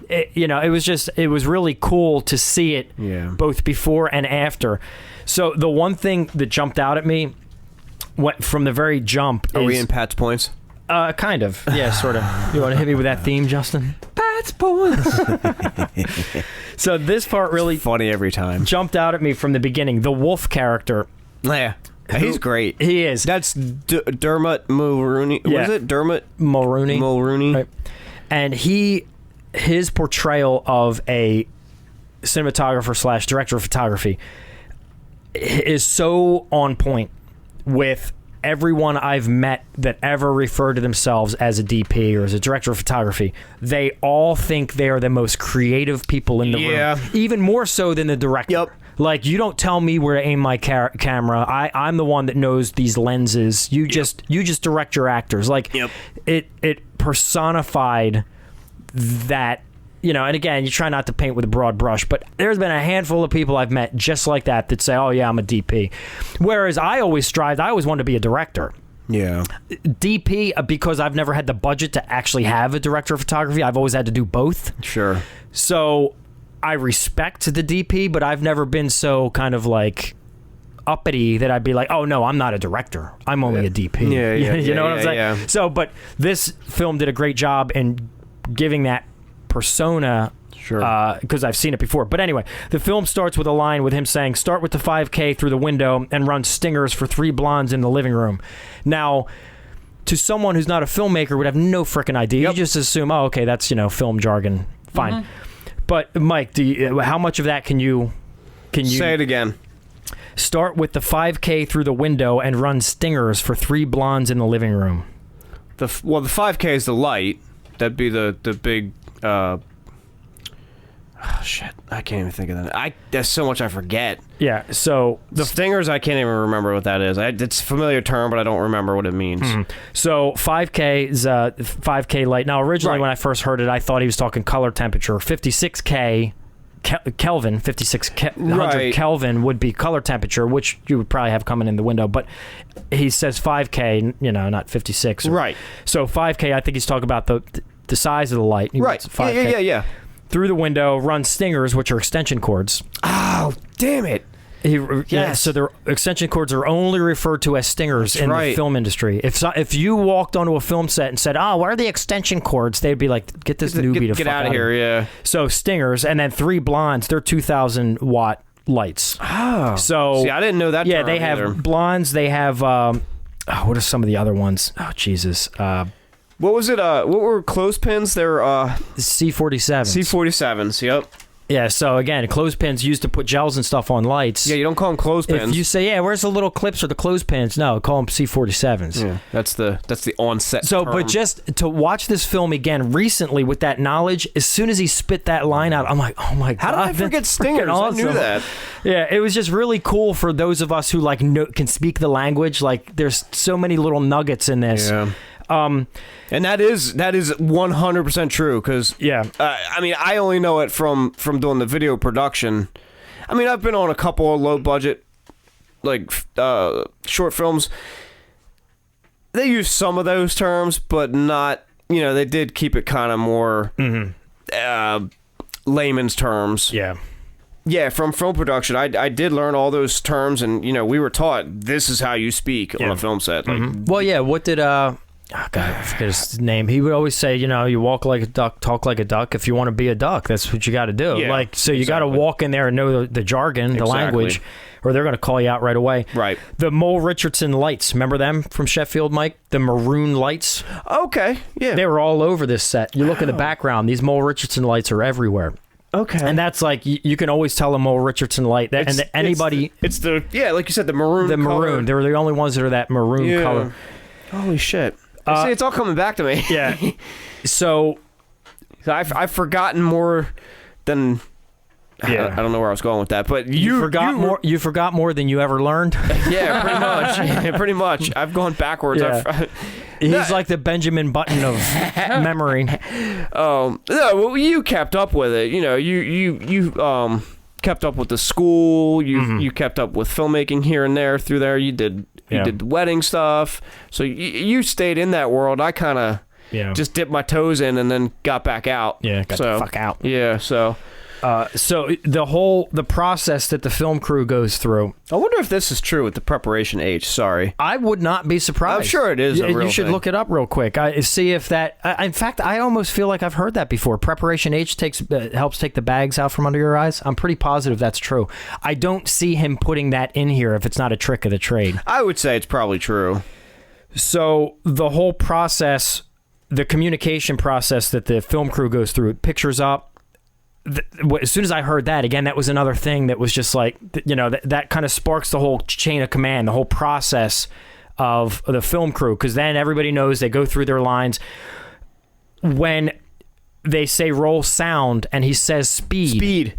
it was really cool to see it both before and after. So the one thing that jumped out at me from the very jump Are we in Pat's points? Kind of. Yeah, sort of. You want to hit me with that theme, Justin? Pat's points. So this part really funny every time. Jumped out at me from the beginning. The wolf character. Yeah. He's great. He is. That's Dermot Mulroney. Yeah. What is it? Dermot Mulroney. Right. And his portrayal of a cinematographer / director of photography is so on point with everyone I've met that ever referred to themselves as a DP or as a director of photography, they all think they are the most creative people in the room. Even more so than the director. Yep. Like, you don't tell me where to aim my camera. I'm the one that knows these lenses. You just direct your actors. Like, it personified that. You know, and again, you try not to paint with a broad brush, but there's been a handful of people I've met just like that say, oh, yeah, I'm a DP. Whereas I always wanted to be a director. Yeah. DP, because I've never had the budget to actually have a director of photography, I've always had to do both. Sure. So I respect the DP, but I've never been so kind of like uppity that I'd be like, oh, no, I'm not a director. I'm only a DP. You know what I'm saying? Yeah. So, but this film did a great job in giving that persona, because I've seen it before. But anyway, the film starts with a line with him saying, start with the 5K through the window and run stingers for 3 blondes in the living room. Now, to someone who's not a filmmaker would have no frickin' idea. You just assume, oh, okay, that's, film jargon. Fine. But Mike, how much of that can you say it again? Start with the 5K through the window and run stingers for 3 blondes in the living room. The 5K is the light. That'd be the big. Shit, I can't even think of that. There's so much I forget. Yeah, so the stingers, I can't even remember what that is. It's a familiar term, but I don't remember what it means. So 5K is 5K light. Now, originally when I first heard it, I thought he was talking color temperature. 56K Kelvin, 5600 Kelvin would be color temperature, which you would probably have coming in the window. But he says 5K, not 56. Right. So 5K, I think he's talking about the size of the light. Right. 5K. Yeah. Through the window, run stingers, which are extension cords. Oh, damn it. Yes. So the extension cords are only referred to as stingers the film industry. If you walked onto a film set and said, "Oh, where are the extension cords?" They'd be like, "Get this newbie to get out of here." Yeah. So stingers, and then 3 blondes. They're 2,000 watt lights. Oh. So see, I didn't know that. Yeah, they have blondes. They have. What are some of the other ones? Oh, Jesus. What was it? What were clothespins? They're C47s. C47s. Yep. Yeah, so again, clothespins used to put gels and stuff on lights. Yeah, you don't call them clothespins. If you say, where's the little clips or the clothespins? No, call them C47s. Yeah, that's the on-set So, term. but just to watch this film again recently with that knowledge, as soon as he spit that line out, I'm like, oh my God. How did I forget stingers? Awesome. I knew that. Yeah, it was just really cool for those of us who can speak the language. Like, there's so many little nuggets in this. Yeah. And that is 100% true, because I only know it from doing the video production. I mean, I've been on a couple of low budget short films. They use some of those terms, but not, they did keep it kind of more layman's terms. Yeah, from film production, I did learn all those terms, and we were taught this is how you speak on a film set. Well, yeah. What did oh God, I forget his name. He would always say, you walk like a duck, talk like a duck. If you want to be a duck, that's what you got to do. Yeah, you got to walk in there and know the jargon, the language, or they're going to call you out right away. Right. The Mole Richardson lights, remember them from Sheffield, Mike? The maroon lights. Okay, yeah. They were all over this set. You look in the background; these Mole Richardson lights are everywhere. Okay. And that's like, you can always tell a Mole Richardson light. It's the like you said, the maroon. The color. maroon. They're the only ones that are that maroon color. Holy shit. See, it's all coming back to me. Yeah. So I've forgotten more than. Yeah. I don't know where I was going with that, but you forgot more than you ever learned. Yeah, pretty much. Yeah, pretty much. I've gone backwards. Yeah. He's like the Benjamin Button of memory. No, well, you kept up with it. You kept up with the school. You kept up with filmmaking here and there through there. You did wedding stuff. So you stayed in that world. I kind of just dipped my toes in and then got back out. Yeah, got the fuck out. Yeah, so the process that the film crew goes through. I wonder if this is true with the Preperation H. Sorry, I would not be surprised. I'm sure it is. You should look it up real quick. See if that. In fact, I almost feel like I've heard that before. Preparation H helps take the bags out from under your eyes. I'm pretty positive that's true. I don't see him putting that in here if it's not a trick of the trade. I would say it's probably true. So the whole process, the communication process that the film crew goes through, pictures up. As soon as I heard that, again, that was another thing that was just like, that kind of sparks the whole chain of command, the whole process of the film crew, because then everybody knows, they go through their lines. When they say roll sound and he says speed,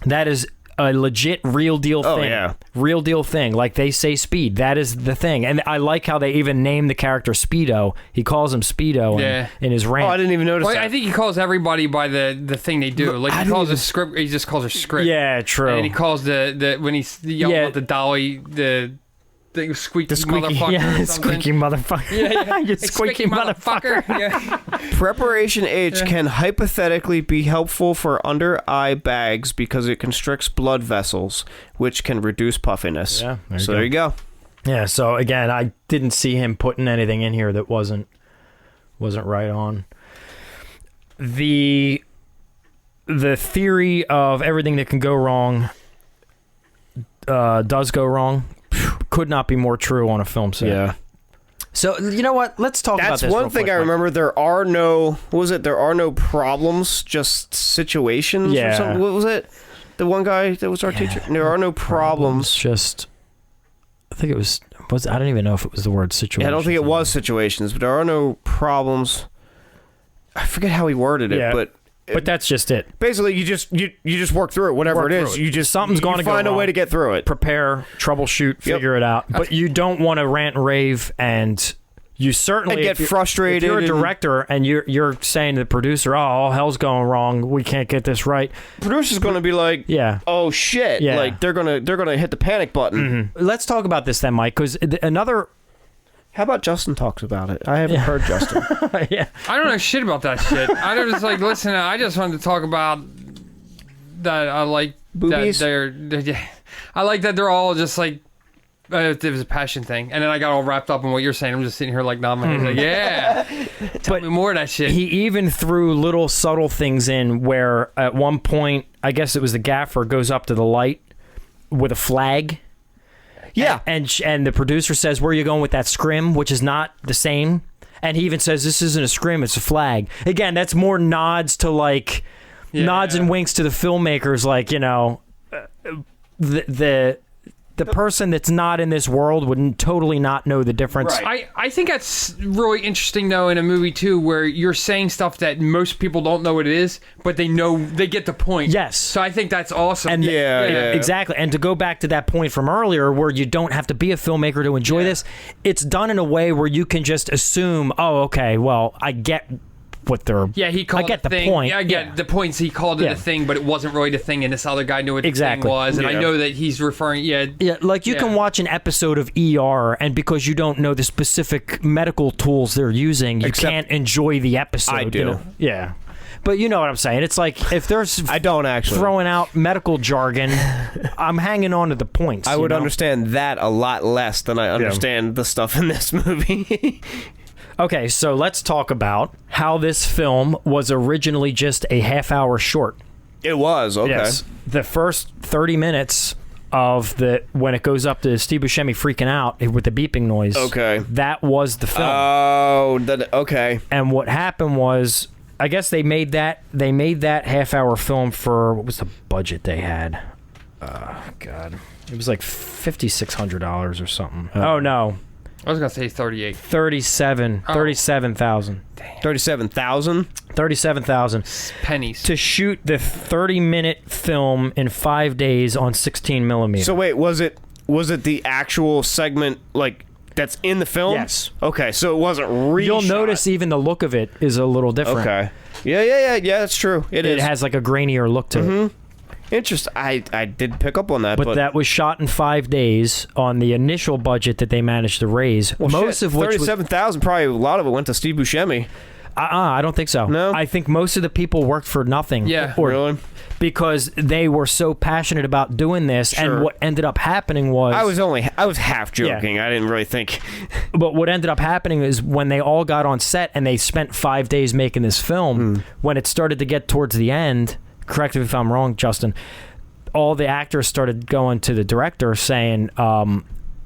that is a legit real deal thing. Oh, yeah. Real deal thing. Like, they say speed. That is the thing. And I like how they even name the character Speedo. He calls him Speedo in his rant. Oh, I didn't even notice that. I think he calls everybody by the thing they do. Like, he calls a script, he just calls her script. Yeah, true. And he calls when he's yelling about the dolly, the squeaky motherfucker. Yeah, squeaky motherfucker. Yeah. You squeaky motherfucker. Yeah. Preparation H can hypothetically be helpful for under-eye bags because it constricts blood vessels, which can reduce puffiness. Yeah, there you go. Yeah, so again, I didn't see him putting anything in here that wasn't right on. The theory of everything that can go wrong does go wrong. Could not be more true on a film set. Yeah. So, you know what? Let's talk about this. That's one thing I remember. There are no problems, just situations or something. What was it? The one guy that was our teacher? There are no problems. Just, I think it was I don't even know if it was the word situation. Yeah, I don't think it was situations, but there are no problems. I forget how he worded it, but that's just it. Basically, you just work through it, whatever it is. You just something's going to find a way to get through it. Prepare, troubleshoot, figure it out. But you don't want to rant and rave, and you certainly get frustrated. If you're a director and you're saying to the producer, "Oh, all hell's going wrong. We can't get this right." Producer's going to be like, "Oh shit!" Yeah. Like they're gonna hit the panic button. Mm-hmm. Let's talk about this then, Mike, because another. How about Justin talks about it? I haven't heard Justin. Yeah. I don't know shit about that shit. I was just like, listen, I just wanted to talk about that. I like boobies? that I like that they're all just like, it was a passion thing. And then I got all wrapped up in what you're saying. I'm just sitting here like nodding my head like, yeah. Tell me more of that shit. He even threw little subtle things in where at one point, I guess it was the gaffer goes up to the light with a flag. Yeah. And the producer says, "Where are you going with that scrim?" Which is not the same. And he even says, "This isn't a scrim, it's a flag." Again, that's more nods to like, nods and winks to the filmmakers, like, you know, the person that's not in this world would totally not know the difference. Right. I think that's really interesting, though, in a movie, too, where you're saying stuff that most people don't know what it is, but they know, they get the point. Yes. So I think that's awesome. And exactly. And to go back to that point from earlier where you don't have to be a filmmaker to enjoy this, it's done in a way where you can just assume, oh, okay, well, I get what they're... Yeah, he called I get the the thing. point. Yeah, I get the points. He called it a thing, but it wasn't really the thing, and this other guy knew what the thing was, and I know that he's referring... Yeah, like you can watch an episode of ER, and because you don't know the specific medical tools they're using, you can't enjoy the episode. I do. You know? Yeah. But you know what I'm saying. It's like, if there's... I don't actually. Throwing out medical jargon, I'm hanging on to the points. I would understand that a lot less than I understand the stuff in this movie. Okay, so let's talk about how this film was originally just a half-hour short. It was, okay. Yes. The first 30 minutes of when it goes up to Steve Buscemi freaking out with the beeping noise. Okay. That was the film. Oh, okay. And what happened was, I guess they made that half-hour film for, what was the budget they had? Oh, God. It was like $5,600 or something. Oh, no. I was going to say 38. 37,000. Damn. 37,000? 37,000 pennies to shoot the 30-minute film in 5 days on 16 millimeter. So wait, was it the actual segment like that's in the film? Yes. Okay, so it wasn't reshot. You'll notice even the look of it is a little different. Okay. Yeah, that's true. It is. It has like a grainier look to it. Interesting. I did pick up on that, but that was shot in 5 days on the initial budget that they managed to raise. Well, most of which 37,000. Probably a lot of it went to Steve Buscemi. I don't think so. No, I think most of the people worked for nothing. Yeah, really, because they were so passionate about doing this. Sure. And what ended up happening was I was half joking. I didn't really think. But what ended up happening is when they all got on set and they spent 5 days making this film. When it started to get towards the end. Correct me if I'm wrong, Justin. All the actors started going to the director saying, "Are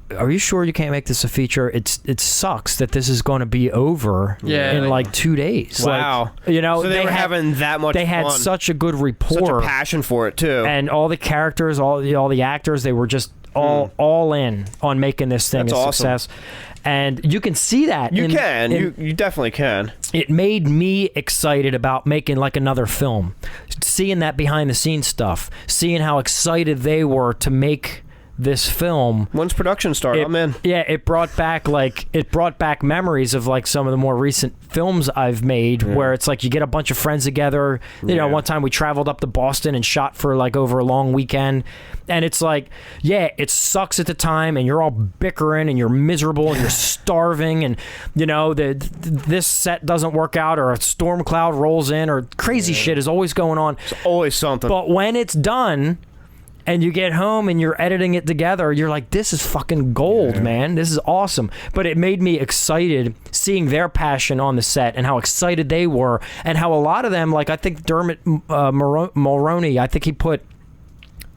you sure you can't make this a feature? It sucks that this is going to be over in like 2 days." Wow, like, you know, so they were having that much. They fun. had such a good rapport, such a passion for it too, and all the characters, all the actors, they were just all in on making this thing a success. And you can see that. You definitely can. It made me excited about making like another film. Seeing that behind the scenes stuff. Seeing how excited they were to make this film. When's production start? I'm in. Yeah, it brought back memories of like some of the more recent films I've made where it's like you get a bunch of friends together. You know, one time we traveled up to Boston and shot for like over a long weekend. And it's like, yeah, it sucks at the time and you're all bickering and you're miserable and you're starving and, you know, this set doesn't work out or a storm cloud rolls in or crazy shit is always going on. It's always something. But when it's done and you get home and you're editing it together, you're like, this is fucking gold, man. This is awesome. But it made me excited seeing their passion on the set and how excited they were and how a lot of them, like I think Dermot Mulroney, I think he put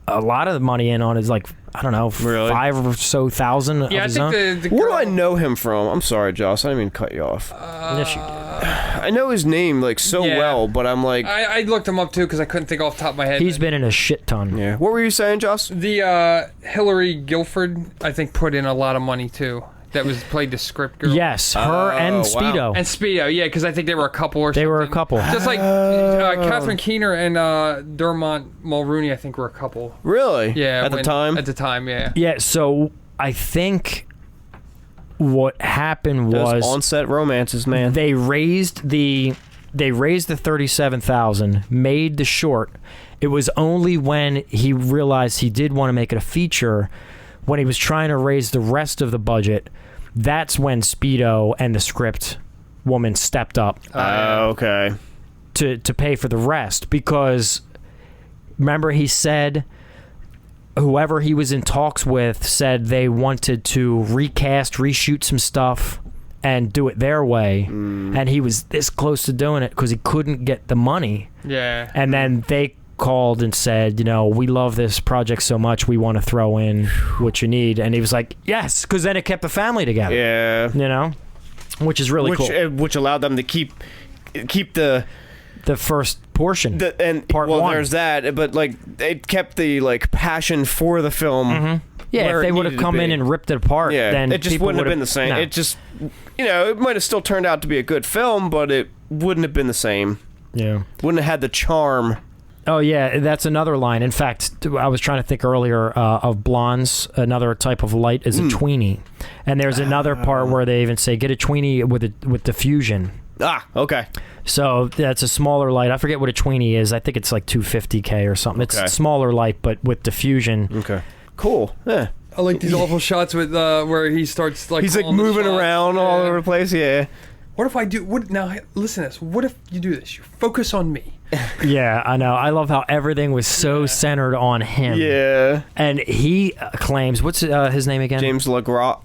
a lot of the money in on his like, I don't know, really? 5 or so thousand of his own. Where do I know him from? I'm sorry, Joss. I didn't mean to cut you off. Yes, you did. I know his name like so well, but I'm like... I looked him up too because I couldn't think off the top of my head. He's been in a shit ton. Yeah. What were you saying, Joss? The Hillary Guilford, I think, put in a lot of money too. That was played the script girl. Yes, her and Speedo. Wow. And Speedo, yeah, because I think they were a couple or something. They were a couple. Just like Catherine Keener and Dermot Mulroney, I think, were a couple. Really? Yeah. At the time? At the time, yeah. Yeah, so I think what happened was... Those on-set romances, man. They raised the $37,000, made the short. It was only when he realized he did want to make it a feature, when he was trying to raise the rest of the budget, that's when Speedo and the script woman stepped up. Okay. To pay for the rest, because remember he said whoever he was in talks with said they wanted to recast, reshoot some stuff and do it their way, and he was this close to doing it because he couldn't get the money. Yeah. And then they called and said, you know, we love this project so much, we want to throw in what you need. And he was like, yes, because then it kept the family together. Yeah. You know, which is really cool. Which allowed them to keep the first portion. Part one. There's that, but like it kept the like passion for the film. Mm-hmm. Yeah, if they would have come in and ripped it apart, then it just wouldn't have been the same. No. It just, you know, it might have still turned out to be a good film, but it wouldn't have been the same. Yeah. Wouldn't have had the charm. Oh, yeah, that's another line. In fact, I was trying to think earlier of blondes. Another type of light is a tweenie. And there's another part where they even say, get a tweenie with diffusion. Ah, okay. So that's a smaller light. I forget what a tweenie is. I think it's like 250K or something. Okay. It's a smaller light, but with diffusion. Okay. Cool. Yeah. I like these awful shots with where he starts like... He's like moving around all over the place, yeah. What if I do... Now, listen to this. What if you do this? You focus on me. Yeah, I know. I love how everything was so centered on him. Yeah. And he claims... What's his name again? James Legros.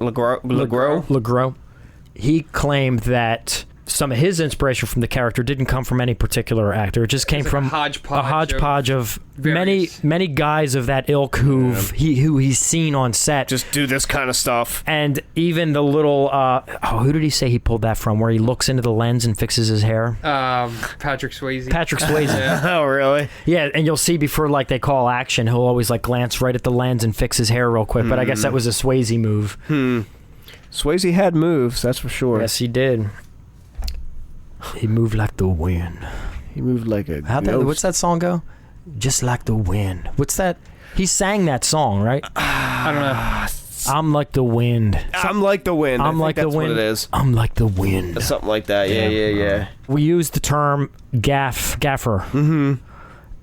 He claimed that some of his inspiration from the character didn't come from any particular actor. It just came from a hodgepodge of many guys of that ilk who he's seen on set. Just do this kind of stuff. And even the little who did he say he pulled that from? Where he looks into the lens and fixes his hair. Patrick Swayze. Patrick Swayze. Yeah. Oh, really? Yeah, and you'll see before like they call action, he'll always like glance right at the lens and fix his hair real quick. But I guess that was a Swayze move. Swayze had moves, that's for sure. Yes, he did. He moved like the wind. He moved like a ghost. What's that song go? Just like the wind. What's that? He sang that song, right? I don't know. I'm like the wind. I'm like the wind. I'm like the wind. What it is. I'm like the wind. Something like that. Yeah. We use the term gaffer. Mm-hmm.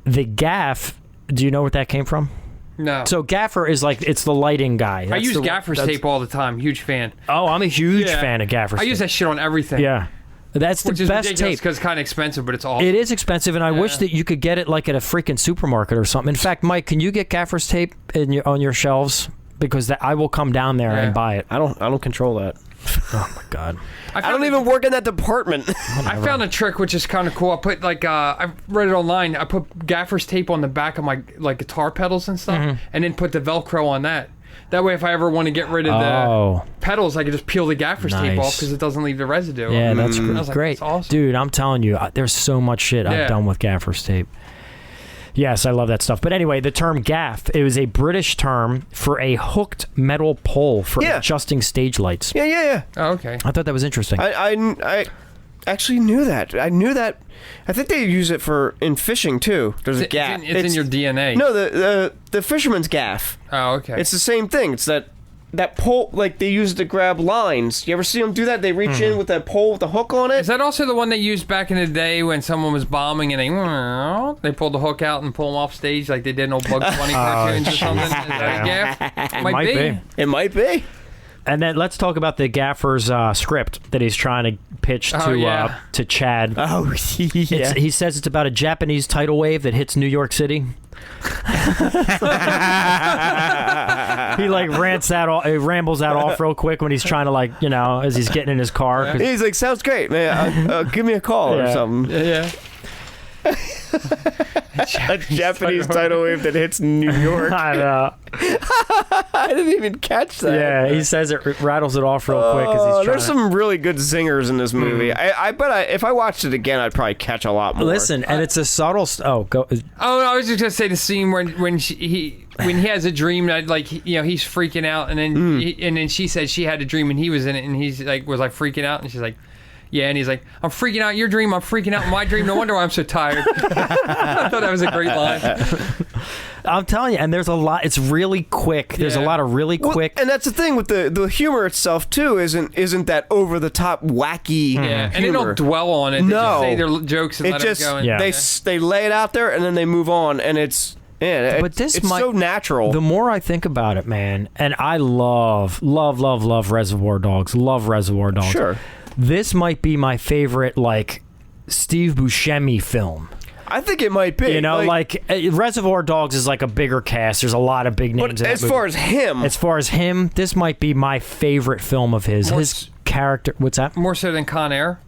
The gaff. Do you know what that came from? No. So gaffer is like, it's the lighting guy. I use gaffer's tape all the time. Huge fan. Oh, I'm a huge fan of gaffer's tape. I use that shit on everything. Yeah. That's the best tape. Because it's kind of expensive, but it's awesome. It is expensive, and I wish that you could get it like at a freaking supermarket or something. In fact, Mike, can you get gaffer's tape on your shelves? Because I will come down there and buy it. I don't control that. Oh my god. I don't even work in that department. I found a trick which is kind of cool. I put like I read it online. I put gaffer's tape on the back of my like guitar pedals and stuff, and then put the Velcro on that. That way, if I ever want to get rid of the pedals, I can just peel the gaffer's tape off because it doesn't leave the residue. Yeah, that's great. That's awesome. Dude, I'm telling you, there's so much shit I've done with gaffer's tape. Yes, I love that stuff. But anyway, the term gaff, it was a British term for a hooked metal pole for adjusting stage lights. Yeah. Oh, okay. I thought that was interesting. I actually knew that. I knew that. I think they use it in fishing too. There's a gaff. It's in your DNA. No, the fisherman's gaff. Oh, okay. It's the same thing. It's that pole, like they use to grab lines. You ever see them do that? They reach in with that pole with the hook on it. Is that also the one they used back in the day when someone was bombing and they pulled the hook out and pull them off stage like they did in old Bugs Bunny cartoons or something? Is that a gaff? Might be. It might be. And then let's talk about the gaffer's script that he's trying to pitch to Chad. Oh, yeah. He says it's about a Japanese tidal wave that hits New York City. He like rambles that off real quick when he's trying to as he's getting in his car. He's like, sounds great, man. Give me a call or something. Yeah. A Japanese tidal wave that hits New York. I know. I didn't even catch that. Yeah, he says it rattles it off real quick. As he's there's some really good zingers in this movie. I bet if I watched it again, I'd probably catch a lot more. Listen, and it's a subtle. Go. Oh, I was just gonna say the scene when he has a dream that he's freaking out, and then she said she had a dream and he was in it, and he's was freaking out, and she's like. Yeah, and he's like, I'm freaking out in your dream, I'm freaking out in my dream, no wonder why I'm so tired. I thought that was a great line. I'm telling you, and there's a lot, it's really quick. There's a lot of really quick. And that's the thing with the humor itself, too, isn't that over-the-top, wacky humor. And they don't dwell on it. They just say their jokes and let it go. They lay it out there, and then they move on, and it's... Yeah, but it's so natural. The more I think about it, man, and I love Reservoir Dogs. Love Reservoir Dogs. Sure. This might be my favorite, Steve Buscemi film. I think it might be. Reservoir Dogs is a bigger cast. There's a lot of big names. But as far as him, this might be my favorite film of his. His character. What's that? More so than Con Air.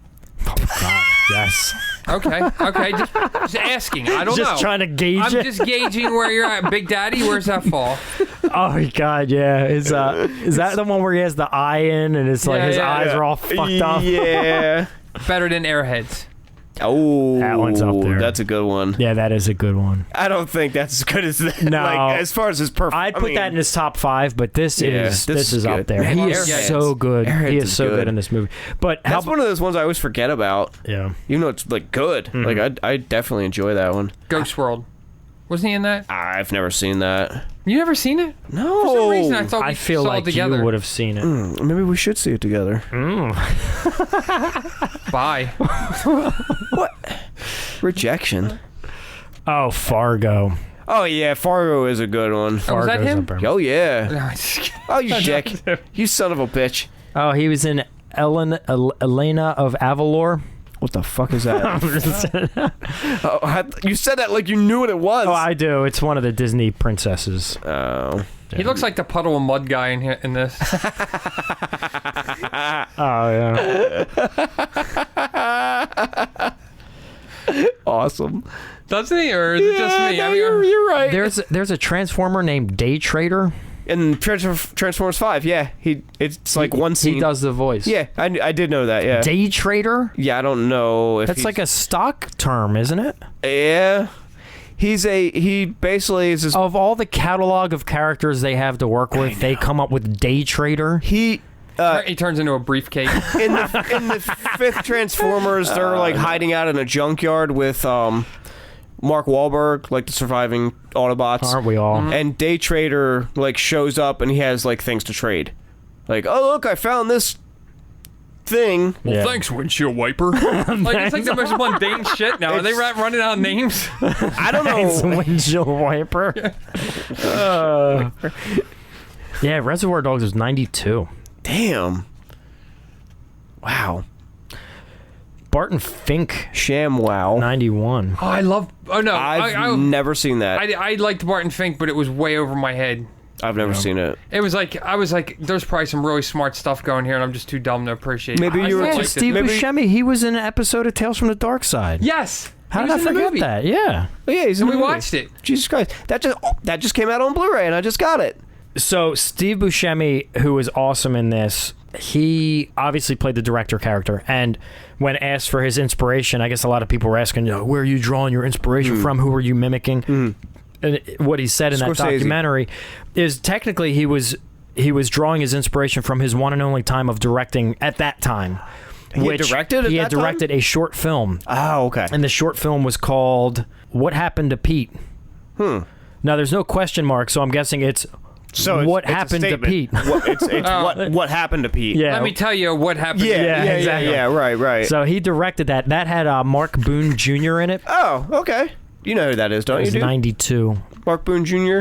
Oh God, yes. Okay. Just asking. I don't know. Just trying to gauge it. I'm just gauging where you're at. Big Daddy, where's that fall? Oh my God, yeah. Is that the one where he has the eye in and it's his eyes are all fucked up? Yeah. Better than Airheads. Oh, that one's up there. That's a good one. Yeah, that is a good one. I don't think that's as good as that. No, as far as his perfect. I'd put that in his top 5, but this is up there. Man, he is so good. He is so good in this movie. But that's one of those ones I always forget about. Yeah, even though it's good. Mm-hmm. I definitely enjoy that one. Ghost World. Wasn't he in that? I've never seen that. You never seen it? No. For some reason, I thought we feel saw like it together. You would have seen it. Maybe we should see it together. Bye. What? Rejection. Oh, Fargo. Oh yeah, Fargo is a good one. Oh, was that him? Oh yeah. Oh, you dick. You son of a bitch. Oh, he was in Elena of Avalor. What the fuck is that? You said that like you knew what it was. Oh, I do. It's one of the Disney princesses. Oh. He looks like the puddle of mud guy in this. Oh, yeah. Awesome. Doesn't he? Or is it just me? No, you're right. There's a Transformer named Day Trader. In Transformers 5, yeah. It's one scene. He does the voice. Yeah, I did know that, yeah. Day Trader? Yeah, I don't know if that's like a stock term, isn't it? Yeah. He basically is this, of all the catalog of characters they have to work with, they come up with Day Trader. He turns into a briefcase. In the 5th Transformers, they're hiding out in a junkyard with Mark Wahlberg, the surviving Autobots. Aren't we all? And Day Trader shows up and he has things to trade. Oh look, I found this thing. Well, thanks, windshield wiper. It's the most mundane shit now. Are they running out of names? I don't know. It's windshield wiper. Yeah, Reservoir Dogs was 92. Damn. Wow. Barton Fink. ShamWow. 91. Oh, I love... Oh, no. I've never seen that. I liked Barton Fink, but it was way over my head. I've never seen it. It was I was like, there's probably some really smart stuff going here, and I'm just too dumb to appreciate it. Maybe you were like Steve Buscemi. He was in an episode of Tales from the Dark Side. Yes. How did I forget that? Yeah. Oh, yeah, he's in the movie. We watched it. Jesus Christ. That just came out on Blu-ray, and I just got it. So Steve Buscemi, who was awesome in this, he obviously played the director character, and when asked for his inspiration, I guess a lot of people were asking, where are you drawing your inspiration from? Who are you mimicking? And what he said in that documentary is technically he was drawing his inspiration from his one and only time of directing at that time. He had directed a short film. Oh, okay. And the short film was called What Happened to Pete? Now, there's no question mark, so I'm guessing it's what happened to Pete? What happened to Pete? Yeah. Let me tell you what happened. Exactly. Yeah, right. So he directed that. That had Mark Boone Jr. in it. Oh, okay. You know who that is, don't you? It was 92. Mark Boone Jr.?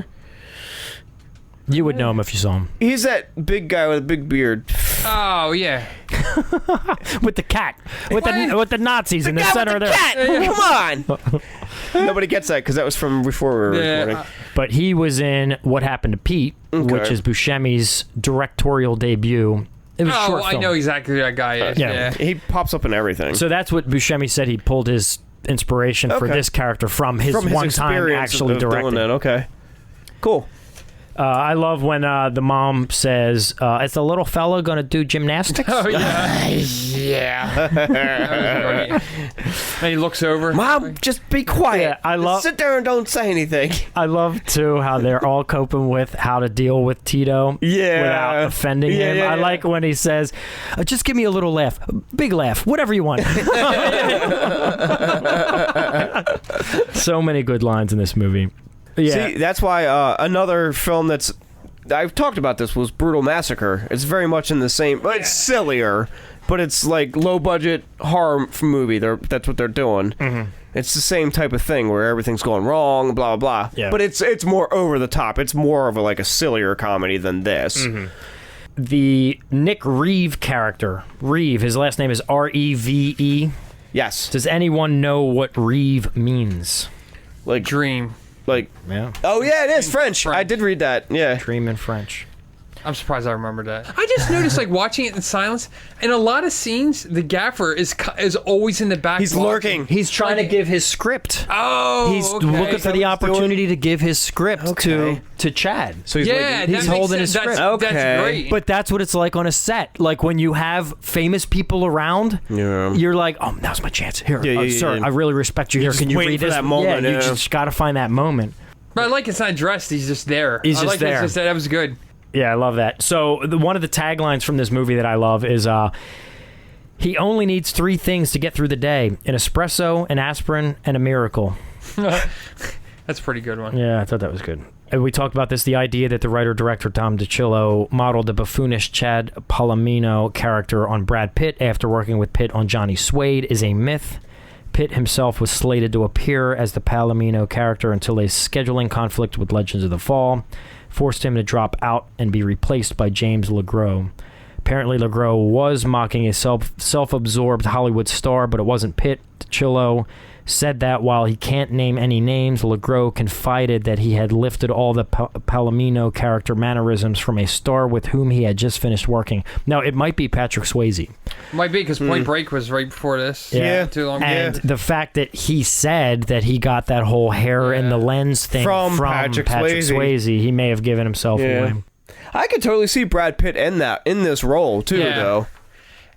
You would know him if you saw him. He's that big guy with a big beard. Oh, yeah. With the cat. With the Nazis in the center of their... Come on! Nobody gets that because that was from before we were recording. But he was in What Happened to Pete, which is Buscemi's directorial debut. It was a short film. I know exactly who that guy is. Yeah. He pops up in everything. So that's what Buscemi said. He pulled his inspiration for this character from his one time actually directing. Okay. Cool. I love when the mom says, "Is the little fella going to do gymnastics?" Oh, yeah. Yeah. And he looks over. Mom, just be quiet. Yeah, sit there and don't say anything. I love, too, how they're all coping with how to deal with Tito without offending him. I like when he says, just give me a little laugh. Big laugh. Whatever you want. So many good lines in this movie. Yeah. See, that's why another film that's... I've talked about this was Brutal Massacre. It's very much in the same... But it's sillier, but it's like low-budget horror movie. That's what they're doing. Mm-hmm. It's the same type of thing where everything's going wrong, blah, blah, blah. Yeah. But it's more over the top. It's more of a sillier comedy than this. Mm-hmm. The Nick Reeve character, Reeve, his last name is R-E-V-E. Yes. Does anyone know what Reeve means? Like dream. Yeah. Oh, yeah, it is French. I did read that. Yeah. Dream in French. I'm surprised I remember that. I just noticed, watching it in silence, in a lot of scenes, the gaffer is always in the back. He's lurking. He's trying to give his script. Oh, he's looking for the opportunity to give his script to Chad. So he's holding his script. That's great. But that's what it's like on a set. Like when you have famous people around, you're like, oh, now's my chance. Here, sir, I really respect you. Here, can you read this? That moment, you just got to find that moment. But I like it's not dressed. He's just there. He's just there. That was good. Yeah, I love that. So one of the taglines from this movie that I love is, he only needs 3 things to get through the day: an espresso, an aspirin, and a miracle. That's a pretty good one. Yeah, I thought that was good. And we talked about this, the idea that the writer-director Tom DiCillo modeled the buffoonish Chad Palomino character on Brad Pitt after working with Pitt on Johnny Suede is a myth. Pitt himself was slated to appear as the Palomino character until a scheduling conflict with Legends of the Fall forced him to drop out and be replaced by James LeGros. Apparently, LeGros was mocking a self-absorbed Hollywood star, but it wasn't Pitt. DiCillo said that while he can't name any names, LeGros confided that he had lifted all the Palomino character mannerisms from a star with whom he had just finished working. Now, it might be Patrick Swayze. Might be, because Point Break was right before this. Yeah. Too long. And the fact that he said that he got that whole hair in the lens thing from Patrick Swayze, he may have given himself away. I could totally see Brad Pitt in this role, too, though.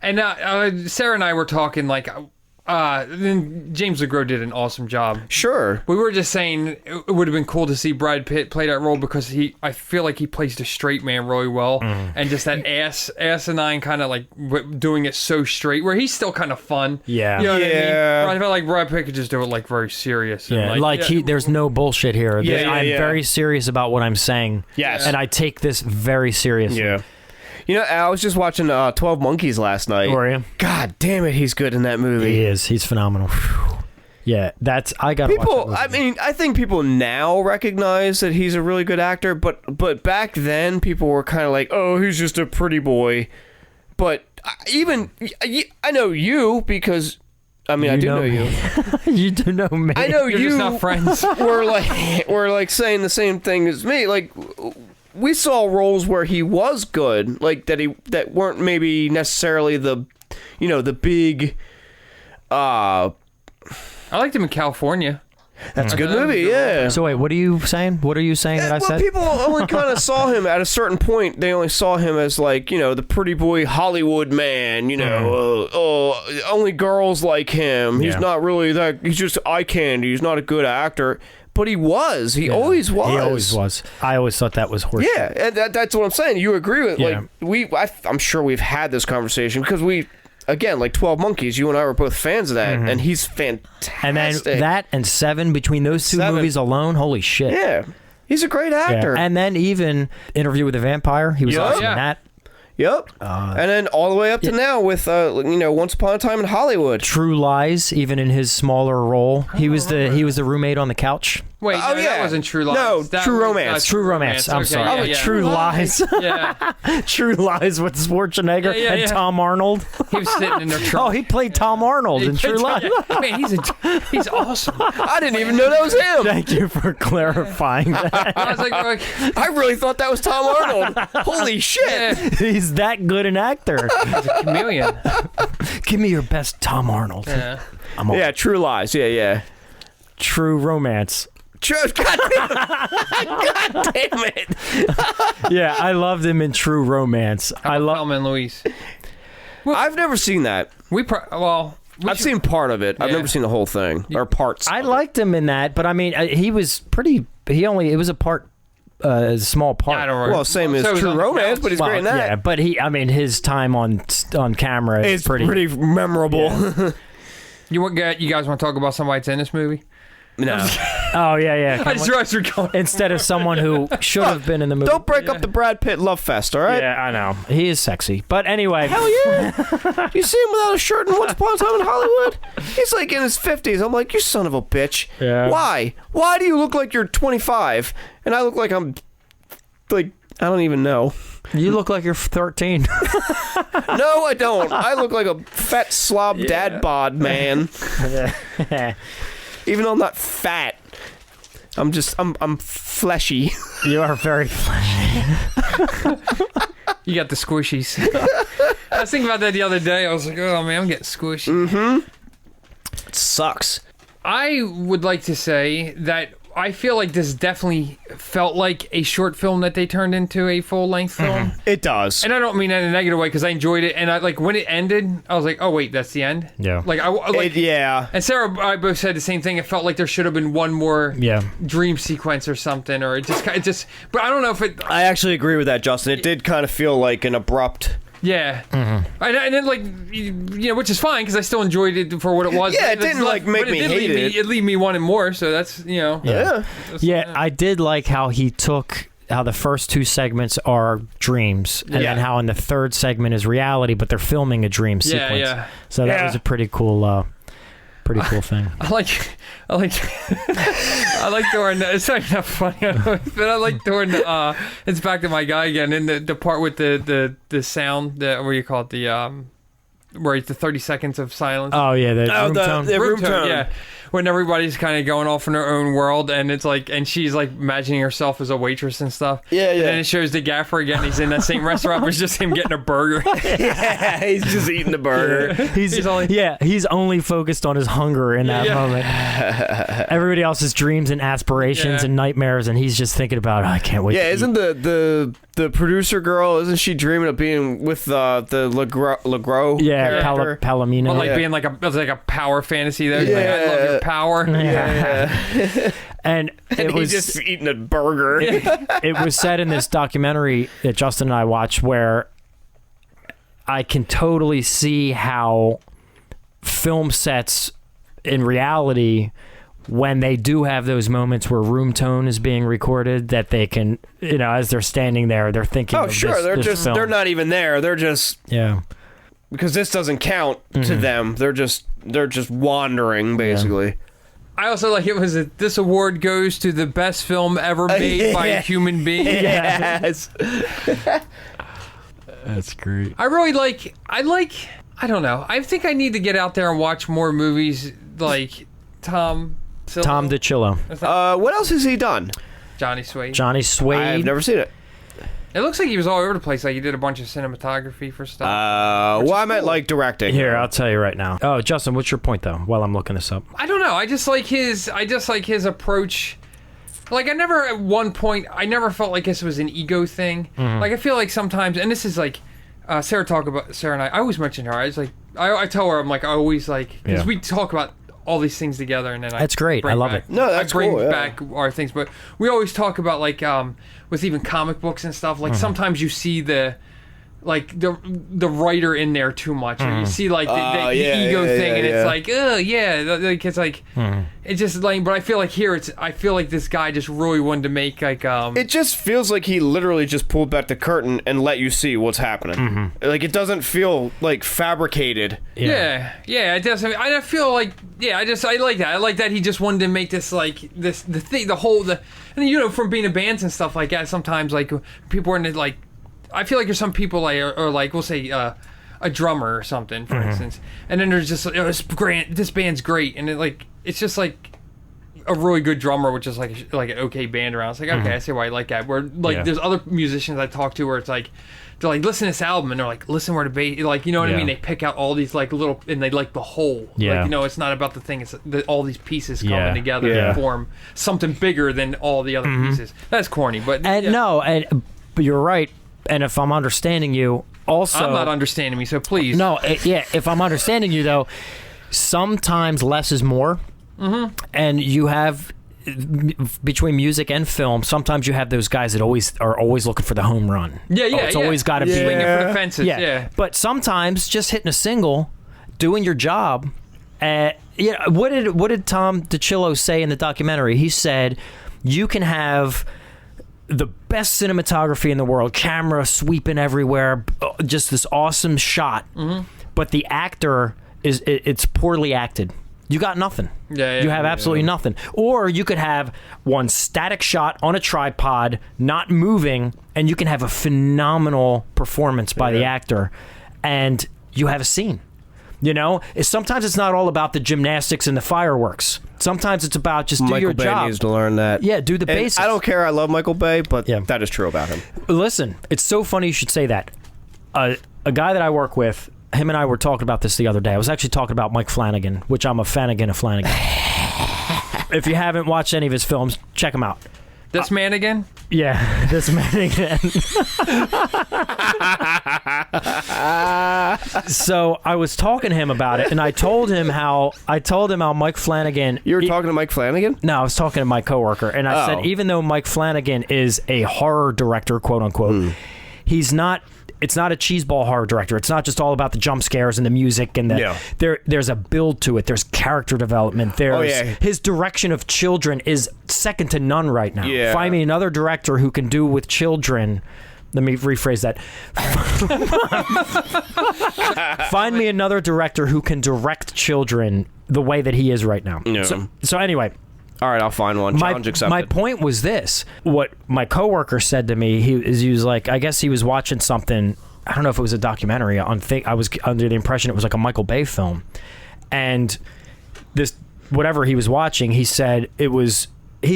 And Sarah and I were talking, then James LeGros did an awesome job. Sure. We were just saying it would have been cool to see Brad Pitt play that role because I feel like he plays the straight man really well. And just that asinine kind of doing it so straight where he's still kind of fun. Yeah. You know what I mean? I feel like Brad Pitt could just do it very serious. Yeah. And there's no bullshit here. I'm very serious about what I'm saying. Yes. And I take this very seriously. Yeah. I was just watching 12 Monkeys last night. Were you? God damn it, he's good in that movie. He is. He's phenomenal. Yeah, I got to watch that movie. I think people now recognize that he's a really good actor, but back then people were kind of like, oh, he's just a pretty boy. But I know you because... I do know you. You do know me. I know You're just not friends. We're saying the same thing as me. We saw roles where he was good, that weren't maybe necessarily the big. I liked him in California. That's a good movie, yeah. So wait, what are you saying? What are you saying that I said? People only kind of saw him at a certain point. They only saw him as like, the pretty boy Hollywood man. Only girls like him. He's not really that. He's just eye candy. He's not a good actor. But he was. He always was. He always was. I always thought that was horseshit. Yeah, and that's what I'm saying. You agree with I'm sure we've had this conversation because again, like 12 Monkeys, you and I were both fans of that, and he's fantastic. And then that and Seven, between those two movies alone, holy shit. Yeah, he's a great actor. Yeah. And then even Interview with the Vampire, he was awesome in that. Yep. And then all the way up to now with Once Upon a Time in Hollywood. True Lies, even in his smaller role, he was the roommate on the couch. Wait, that wasn't True Lies. No, that True was, Romance. True Romance. I'm sorry. True Lies. Yeah. True Lies with Schwarzenegger and Tom Arnold. He was sitting in their trunk. Oh, he played Tom Arnold in True Lies. Man, he's awesome. I didn't even know that was him. Thank you for clarifying that. I was like, I really thought that was Tom Arnold. Holy shit. yeah. He's that good an actor. He's a chameleon. Give me your best Tom Arnold. Yeah. Yeah, True Lies. Yeah. True Romance. God damn it. Yeah, I loved him in True Romance. I love Thelma and Louise. I've never seen that. I've seen part of it. I've never seen the whole thing or parts. I liked him in that, but I mean, he was pretty. It was a small part. I don't know. Well, same as True Romance, but he's great in that. Yeah, but his time on camera is pretty memorable. Yeah. You guys want to talk about somebody that's in this movie? No. Oh yeah. I just realized you're going. Instead of someone who should have been in the movie. Don't break up the Brad Pitt love fest, all right? Yeah, I know. He is sexy. But anyway. Hell yeah. You see him without a shirt in Once Upon a Time in Hollywood? He's like in his 50s. I'm like, you son of a bitch. Yeah. Why? Why do you look like you're 25? And I look like I'm, like, I don't even know. You look like you're 13. No, I don't. I look like a fat slob dad bod man. Even though I'm not fat. I'm fleshy. You are very fleshy. You got the squishies. I was thinking about that the other day. I was like, oh man, I'm getting squishy. Mm-hmm. It sucks. I would like to say that I feel like this definitely felt like a short film that they turned into a full-length film. It does. And I don't mean that in a negative way because I enjoyed it. And when it ended, I was like, oh, wait, that's the end? Yeah. Yeah. And Sarah and I both said the same thing. It felt like there should have been one more dream sequence or something. Or it just, but I don't know if it... I actually agree with that, Justin. It did kind of feel like an abrupt... Yeah, and then which is fine because I still enjoyed it for what it was. Yeah, it didn't make me hate it. It leave me wanting more, so that's Yeah. I did like how he took how the first two segments are dreams, and then how in the third segment is reality, but they're filming a dream sequence. Yeah. So that was a pretty cool thing. I like during it's not funny, but I like during it's back to my guy again in the part with the sound, what do you call it, where it's the 30 seconds of silence. Oh yeah, the room tone. Yeah, when everybody's kind of going off in their own world, and it's like, and she's like imagining herself as a waitress and stuff. Yeah. And then it shows the gaffer again. He's in that same restaurant, but it's just him getting a burger. Yeah, he's just eating the burger. He's only focused on his hunger in that moment. Everybody else's dreams and aspirations and nightmares, and he's just thinking about, I can't wait. Yeah, isn't the producer girl? Isn't she dreaming of being with the Gros? Yeah, Palomino. Well, being like a power fantasy though. Yeah. Like, I love your power. Yeah. And he's just eating a burger. It was said in this documentary that Justin and I watched where I can totally see how film sets in reality, when they do have those moments where room tone is being recorded, that they can, as they're standing there, they're thinking. Oh, sure, they're not even there. They're just because this doesn't count to them. They're just wandering basically. I also like it this award goes to the best film ever made by a human being. Yes. That's great. I don't know. I think I need to get out there and watch more movies like Tom DiCillo. What else has he done? Johnny Swade. Johnny Swade. I've never seen it. It looks like he was all over the place. Like he did a bunch of cinematography for stuff. Well, I meant like directing. Here, I'll tell you right now. Oh, Justin, what's your point though? While I'm looking this up, I don't know. I just like his approach. Like I never at one point I never felt like this was an ego thing. Like I feel like sometimes, and this is like Sarah and I always mention her. I was like I tell her I'm like I always like because we talk about all these things together, and then that's great. I love it. No, that's bring cool, back our things, but we always talk about like with even comic books and stuff. Like sometimes you see the writer in there too much, or you see like the ego thing, and it's like, like it's like it's just like. But I feel like here, I feel like this guy just really wanted to make like It just feels like he literally just pulled back the curtain and let you see what's happening. Like it doesn't feel like fabricated. Yeah, it does. I feel like I like that. I like that he just wanted to make this like and you know, from being in bands and stuff like that. Sometimes like people are in it like. I feel like there's some people like, or like we'll say a drummer or something, for instance, and then there's just this band's great, and it's just like a really good drummer, which is like an okay band around. It's like okay, I see why I like that. Where like there's other musicians I talk to where it's like they're like listen to this album and they're like listen where the bass, like you know what I mean. They pick out all these like little and they like the whole. Like, you know, it's not about the thing. It's all these pieces coming together to form something bigger than all the other pieces. That's corny, but but you're right. And if I'm understanding you, also... I'm not understanding me, so please. No, if I'm understanding you, though, sometimes less is more. And you have, between music and film, sometimes you have those guys that are always looking for the home run. It's always got to be... Swinging for the fences, But sometimes just hitting a single, doing your job... what did Tom DiCillo say in the documentary? He said, you can have... the best cinematography in the world, camera sweeping everywhere, just this awesome shot. But the actor it's poorly acted. You got nothing. You have absolutely nothing. Or you could have one static shot on a tripod, not moving, and you can have a phenomenal performance by the actor, and you have a scene. You know, sometimes it's not all about the gymnastics and the fireworks. Sometimes it's about just do your job. Michael Bay needs to learn that. Yeah, do the basics. I don't care. I love Michael Bay, but that is true about him. Listen, it's so funny you should say that. A guy that I work with, him and I were talking about this the other day. I was actually talking about Mike Flanagan, which I'm a fan again of Flanagan. If you haven't watched any of his films, check him out. This man again? Yeah, this man again. So I was talking to him about it, and I told him how Mike Flanagan... You were talking to Mike Flanagan? No, I was talking to my coworker, and I said, even though Mike Flanagan is a horror director, quote unquote, he's not... It's not a cheeseball horror director. It's not just all about the jump scares and the music and there's a build to it. There's character development. His direction of children is second to none right now. Yeah. Find me another director who can do with children. Let me rephrase that. Find me another director who can direct children the way that he is right now. Yeah. So anyway. All right, I'll find one. Challenge accepted. My point was this. What my coworker said to me, he was like, I guess he was watching something. I don't know if it was a documentary. I was under the impression it was like a Michael Bay film. And this, whatever he was watching, he said he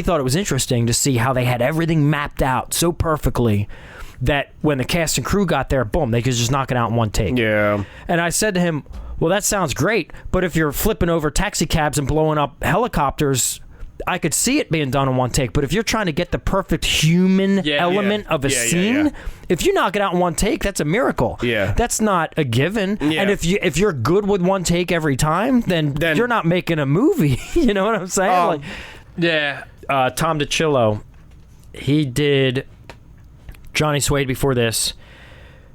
thought it was interesting to see how they had everything mapped out so perfectly that when the cast and crew got there, boom, they could just knock it out in one take. Yeah. And I said to him, well, that sounds great, but if you're flipping over taxi cabs and blowing up helicopters... I could see it being done in one take, but if you're trying to get the perfect human element of a scene, if you knock it out in one take, that's a miracle. Yeah. That's not a given. Yeah. And if you're good with one take every time, then you're not making a movie. You know what I'm saying? Tom DiCillo, he did Johnny Suede before this.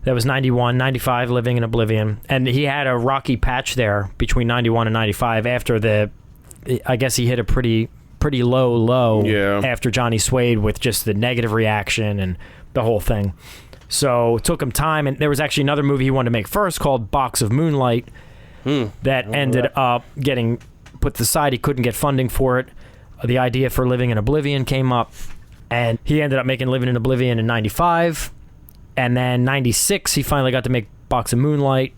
That was 91, 95, Living in Oblivion. And he had a rocky patch there between 91 and 95 after I guess he hit a pretty low after Johnny Suede with just the negative reaction and the whole thing. So it took him time, and there was actually another movie he wanted to make first called Box of Moonlight that ended up getting put to the side. He couldn't get funding for it. The idea for Living in Oblivion came up, and he ended up making Living in Oblivion in 95, and then 96 he finally got to make Box of Moonlight.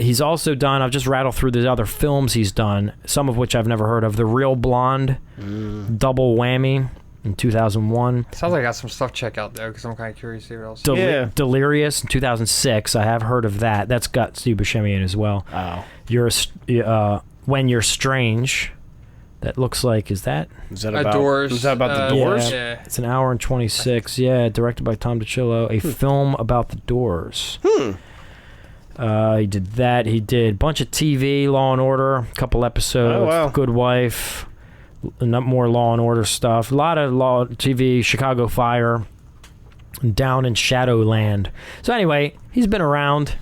He's also done, I've just rattled through the other films he's done, some of which I've never heard of. The Real Blonde, Double Whammy, in 2001. Sounds like I got some stuff to check out there because I'm kind of curious to see what else. Delirious in 2006. I have heard of that. That's got Steve Buscemi in as well. When You're Strange. That looks like, is that about Doors? Is that about the Doors? Yeah. It's an hour and 26. Yeah, directed by Tom DiCillo. A film about the Doors. He did that. He did a bunch of TV, Law and Order, a couple episodes. Oh, wow. Good Wife, more Law and Order stuff. A lot of Law TV, Chicago Fire, Down in Shadowland. So anyway, he's been around.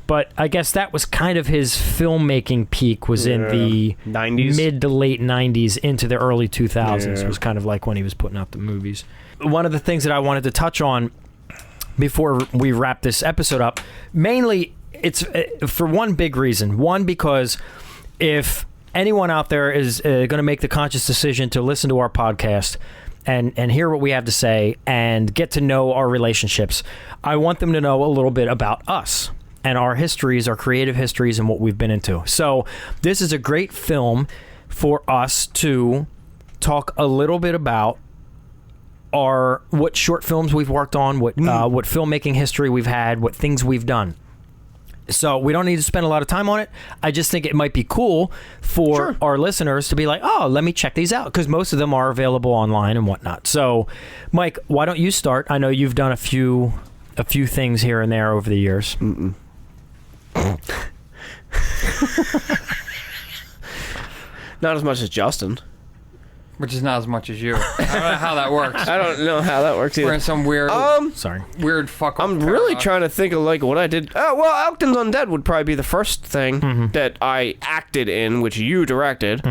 But I guess that was kind of his filmmaking peak was in the 90s? mid to late 90s into the early 2000s. It was kind of like when he was putting out the movies. One of the things that I wanted to touch on before we wrap this episode up, mainly it's for one big reason. One, because if anyone out there is going to make the conscious decision to listen to our podcast and hear what we have to say and get to know our relationships, I want them to know a little bit about us and our histories, our creative histories, and what we've been into. So this is a great film for us to talk a little bit about what short films we've worked on, what filmmaking history we've had, what things we've done. So we don't need to spend a lot of time on it. I just think it might be cool for our listeners to be like, oh, let me check these out, because most of them are available online and whatnot. So, Mike, why don't you start? I know you've done a few things here and there over the years. Not as much as Justin. Which is not as much as you. I don't know how that works. I don't know how that works either. We're in some weird, weird fuck. I'm really trying to think of like what I did. Oh well, Elkton's Undead would probably be the first thing that I acted in, which you directed.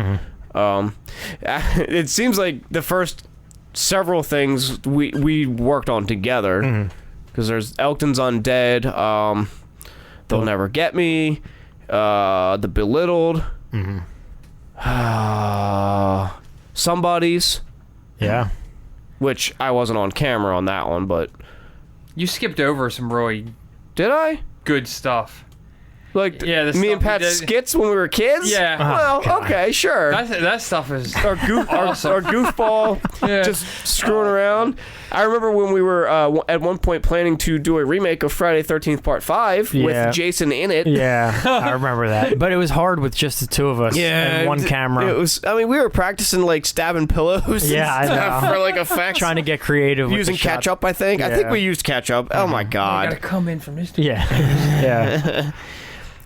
It seems like the first several things we worked on together, because there's Elkton's Undead. They'll Never Get Me, The Belittled, Somebody's, which I wasn't on camera on that one, but you skipped over some really did I? Good stuff. Like me and Pat's skits when we were kids? Yeah. Well, okay, sure. That stuff is our goofball, just screwing around. I remember when we were at one point planning to do a remake of Friday 13th Part 5 with Jason in it. Yeah, I remember that. But it was hard with just the two of us and one camera. It was. I mean, we were practicing like stabbing pillows. Yeah, I know. For like effects. Trying to get creative. Using ketchup, I think. I think we used ketchup. Oh my god. I gotta come in from this. Yeah.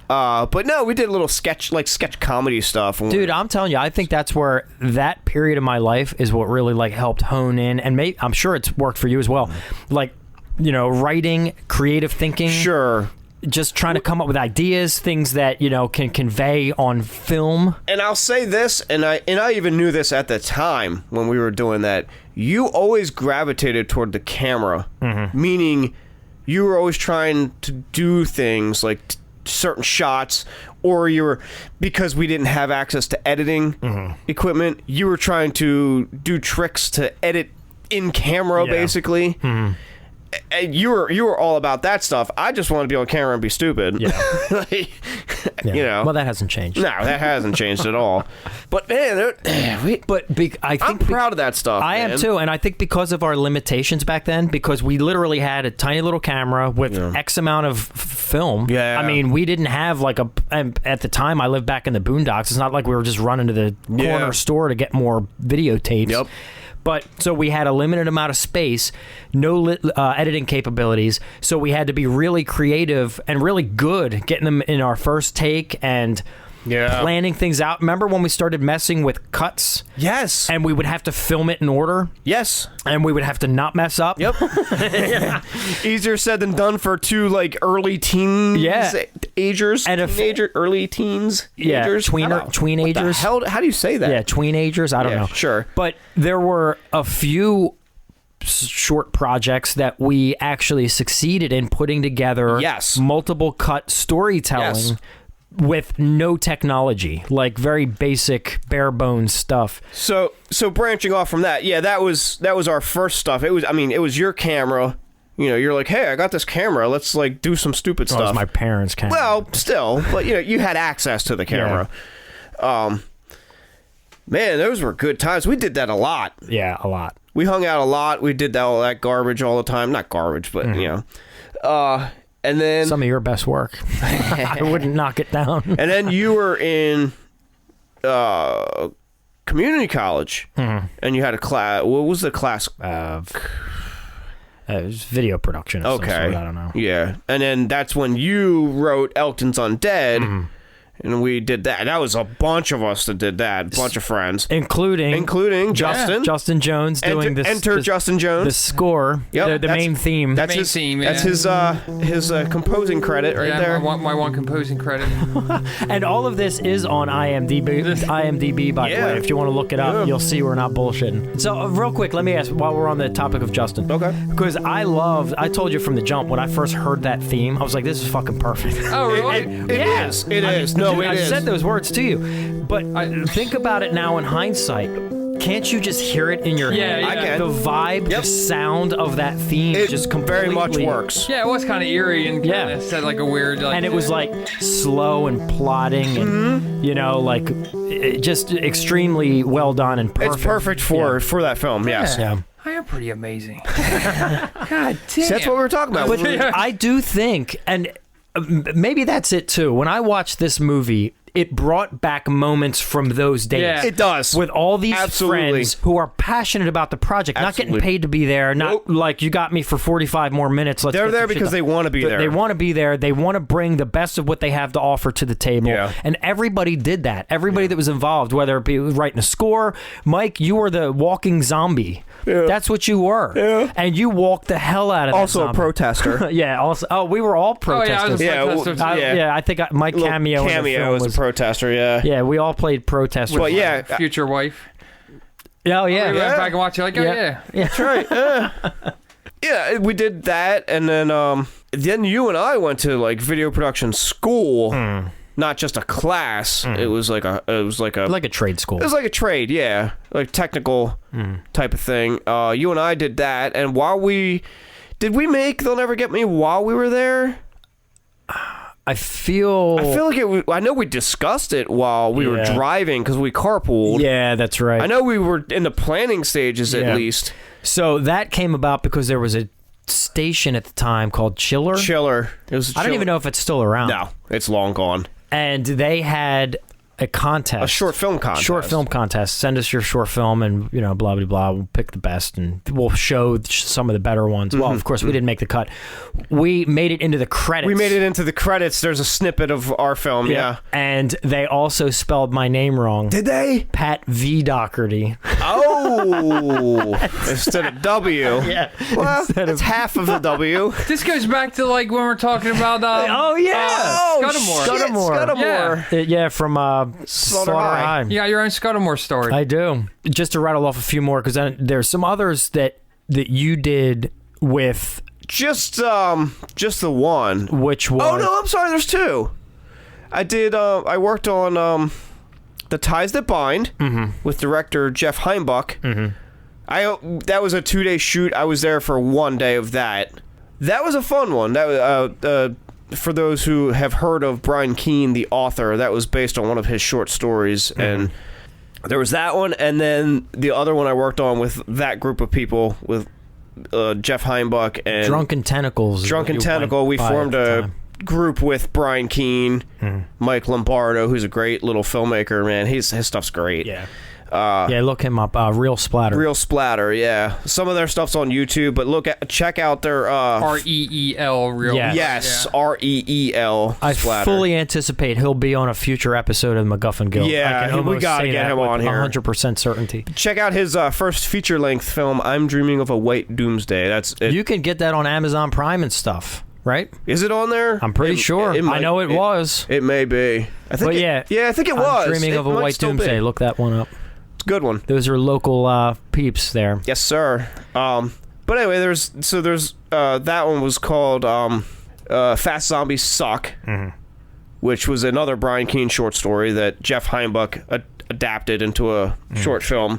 But no, we did a little sketch comedy stuff. Dude, I'm telling you, I think that's where that period of my life is what really like helped hone in, and I'm sure it's worked for you as well. Like, writing, creative thinking. Sure. Just trying to come up with ideas, things that, can convey on film. And I'll say this, and I even knew this at the time when we were doing that. You always gravitated toward the camera, meaning you were always trying to do things like certain shots, or because we didn't have access to editing equipment, you were trying to do tricks to edit in camera, basically. And you were all about that stuff. I just wanted to be on camera and be stupid. Well, that hasn't changed. No, that hasn't changed at all. But man, I'm proud of that stuff. I am too, and I think because of our limitations back then, because we literally had a tiny little camera with X amount of film. Yeah. I mean, we didn't have at the time I lived back in the boondocks. It's not like we were just running to the corner store to get more videotapes. Yep. But so we had a limited amount of space, no editing capabilities, so we had to be really creative and really good getting them in our first take and planning things out. Remember when we started messing with cuts? Yes. And we would have to film it in order? Yes. And we would have to not mess up? Yep. Easier said than done for two like early teens agers. And early teens. Agers. Tweenagers. How do you say that? Yeah, tweenagers. I don't know. Sure. But there were a few short projects that we actually succeeded in putting together. Yes. Multiple cut storytelling. Yes. With no technology, like very basic, bare bones stuff. So branching off from that, that was our first stuff. It was your camera. You're like, hey, I got this camera. Let's like do some stupid stuff. It was my parents' camera. Well, still, but you had access to the camera. Yeah. Man, those were good times. We did that a lot. Yeah, a lot. we hung out a lot. We did all that garbage all the time. Not garbage, but you know. And then some of your best work. I wouldn't knock it down. And then you were in community college, and you had a class. What was the class? It was video production. Of some sort, I don't know. Yeah, and then that's when you wrote Elkton's Undead. And we did that. That was a bunch of us that did that. A bunch of friends. Including Justin. Justin Jones doing this. Enter Justin Jones. The score. Yep, the main theme. That's his theme. That's his composing credit right there. My one composing credit. And all of this is on IMDb, by the way. If you want to look it up, you'll see we're not bullshitting. So, real quick, let me ask, while we're on the topic of Justin. Okay. Because I told you from the jump, when I first heard that theme, I was like, this is fucking perfect. Oh, really? It is. No, it I is. said those words to you, but think about it now in hindsight. Can't you just hear it in your head? Yeah. I can. The vibe, the sound of that theme just completely... very much works. Yeah, it was kind of eerie and kind of said like a weird... Like, and it was like slow and plodding and, you know, like just extremely well done and perfect. It's perfect for that film, yes. Yeah. I am pretty amazing. God damn. See, that's what we were talking about. But I do think, and maybe that's it too, when I watched this movie, it brought back moments from those days. Yeah. It does. With all these Absolutely. friends who are passionate about the project, not getting paid to be there, not like you got me for 45 more minutes. They're there because they want to be there. They want to be there. They want to bring the best of what they have to offer to the table. Yeah. And everybody did that. Everybody that was involved, whether it be writing a score. Mike, you were the walking zombie. Yeah. That's what you were. Yeah. And you walked the hell out of that Also zombie. a protester. Yeah. Also, we were all protesters. I I think my cameo in the film was a protester, yeah. Yeah, we all played protesters. But yeah. Future wife. Oh, yeah. We went back and watched it like, That's right. Yeah, we did that, and then you and I went to like video production school. Not just a class. It was like a trade school. It was like a trade, yeah, like technical type of thing. You and I did that, and did we make They'll Never Get Me while we were there? I feel like I know we discussed it while we were driving because we carpooled. Yeah, that's right. I know we were in the planning stages at least. So that came about because there was a station at the time called Chiller. It was. I don't even know if it's still around. No, it's long gone. And they had a contest. A short film contest. Send us your short film and, blah, blah, blah. We'll pick the best and we'll show some of the better ones. Well, of course, we didn't make the cut. We made it into the credits. There's a snippet of our film, yeah. And they also spelled my name wrong. Did they? Pat V. Dougherty. Oh! Instead of W. Yeah. Well, it's half of a W. This goes back to like when we're talking about... Scudamore. Yeah, from... Slaughter High. You got your own Scudamore story. I do. Just to rattle off a few more, because then there's some others that you did with... Just the one. Which one? Oh, no, I'm sorry, there's two. I did, I worked on The Ties That Bind with director Jeff Heimbuck. That was a 2-day shoot. I was there for 1 day of that. That was a fun one. That was... for those who have heard of Brian Keene, the author, that was based on one of his short stories. And there was that one, and then the other one I worked on with that group of people, with Jeff Heimbuck and... Drunken Tentacles. Drunken Tentacle. We formed a group with Brian Keene, Mike Lombardo, who's a great little filmmaker, man. His stuff's great. Yeah. Look him up. Real Splatter. Yeah. Some of their stuff's on YouTube, but check out their REEL Real. Yes, REEL. I Splatter. fully anticipate he'll be on a future episode of the MacGuffin Guild. Yeah, we gotta get him on here. 100% certainty. Check out his first feature-length film, I'm Dreaming of a White Doomsday. That's it. You can get that on Amazon Prime and stuff. Right? Is it on there? I'm pretty sure. I know it was. It may be. I think I think it was. Dreaming of a White Doomsday. Look that one up. Good one. Those are local peeps there. Yes, sir. But anyway, there's that one was called Fast Zombies Suck, which was another Brian Keene short story that Jeff Heimbuck adapted into a short film,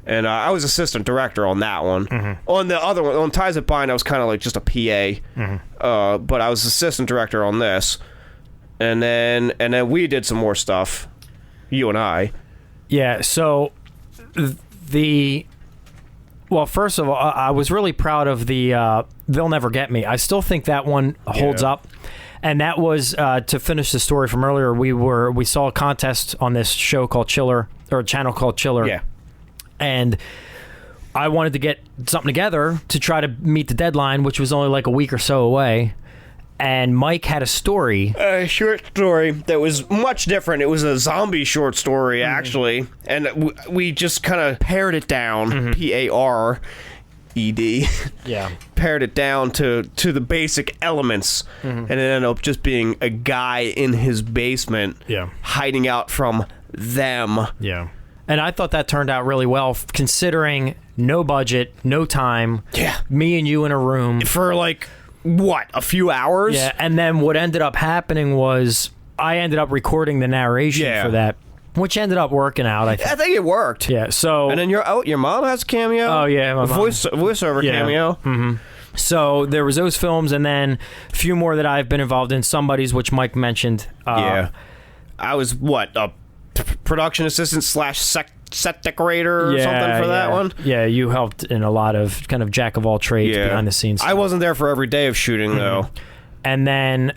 and I was assistant director on that one. On the other one, on Ties That Bind, I was kind of like just a PA, but I was assistant director on this, and then we did some more stuff, you and I. Yeah, so the Well, first of all, I was really proud of the They'll Never Get Me. I still think that one holds up. And that was, to finish the story from earlier, we saw a contest on this show called Chiller, or a channel called Chiller. Yeah. And I wanted to get something together to try to meet the deadline, which was only like a week or so away. And Mike had a story. A short story that was much different. It was a zombie short story, actually. And we just kind of pared it down, P-A-R-E-D. Yeah. Pared it down to the basic elements. And it ended up just being a guy in his basement hiding out from them. Yeah. And I thought that turned out really well, considering no budget, no time. Yeah. Me and you in a room. For like... what, a few hours? Yeah, and then what ended up happening was I ended up recording the narration for that, which ended up working out. I think it worked. Yeah, so... And then your mom has a cameo? Oh, yeah, my mom. Voiceover cameo? Mm-hmm. So there was those films, and then a few more that I've been involved in. Somebody's, which Mike mentioned. I was, a production assistant / set decorator or something for that one? Yeah, you helped in a lot of kind of jack of all trades behind the scenes stuff. I wasn't there for every day of shooting, though. And then,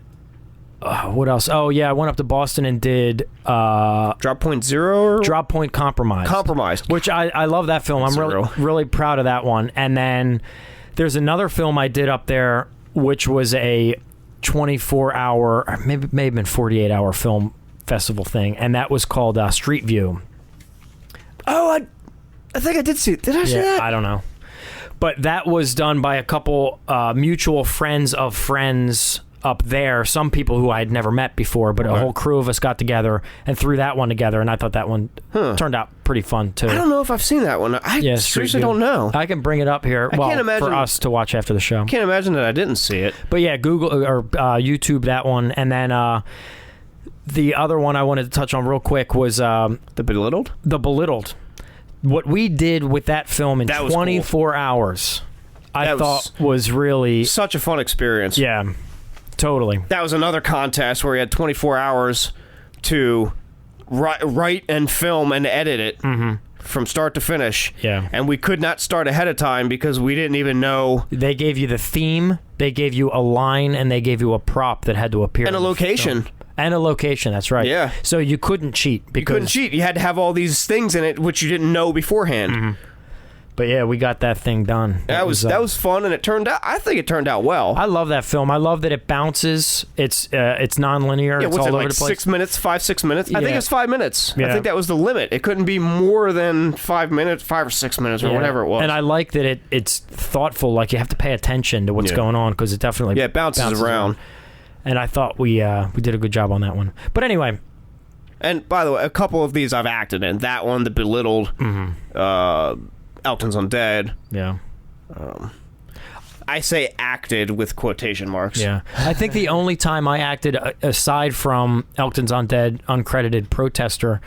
what else? Oh, yeah, I went up to Boston and did... Drop Point Zero? Drop Point Compromise. Which I love that film. I'm really proud of that one. And then there's another film I did up there, which was a 24-hour, or maybe it may have been 48-hour film festival thing, and that was called Street View. Oh, I think I did see it. Did I see that? I don't know. But that was done by a couple mutual friends of friends up there. Some people who I had never met before, but a whole crew of us got together and threw that one together, and I thought that one turned out pretty fun, too. I don't know if I've seen that one. I seriously don't know. I can bring it up here for us to watch after the show. I can't imagine that I didn't see it. But yeah, Google or YouTube that one, and then... the other one I wanted to touch on real quick was... The Belittled? The Belittled. What we did with that film in 24 hours, I thought was really... such a fun experience. Yeah, totally. That was another contest where you had 24 hours to write and film and edit it from start to finish. Yeah. And we could not start ahead of time because we didn't even know... They gave you the theme, they gave you a line, and they gave you a prop that had to appear. And a location. And a location, that's right. Yeah. So you couldn't cheat. You couldn't cheat. You had to have all these things in it which you didn't know beforehand. But yeah, we got that thing done. That was fun, and I think it turned out well. I love that film. I love that it bounces. It's non-linear. Yeah, it's what's all it, over like the place. 6 minutes, 6 minutes? I think it's 5 minutes. Yeah. I think that was the limit. It couldn't be more than 5 minutes, 5 or 6 minutes, or whatever it was. And I like that it's thoughtful. Like, you have to pay attention to what's going on, because it definitely it bounces around. And I thought we did a good job on that one. But anyway. And by the way, a couple of these I've acted in. That one, The Belittled, Elton's Undead. Yeah. I say acted with quotation marks. Yeah. I think the only time I acted, aside from Elton's Undead, uncredited protester,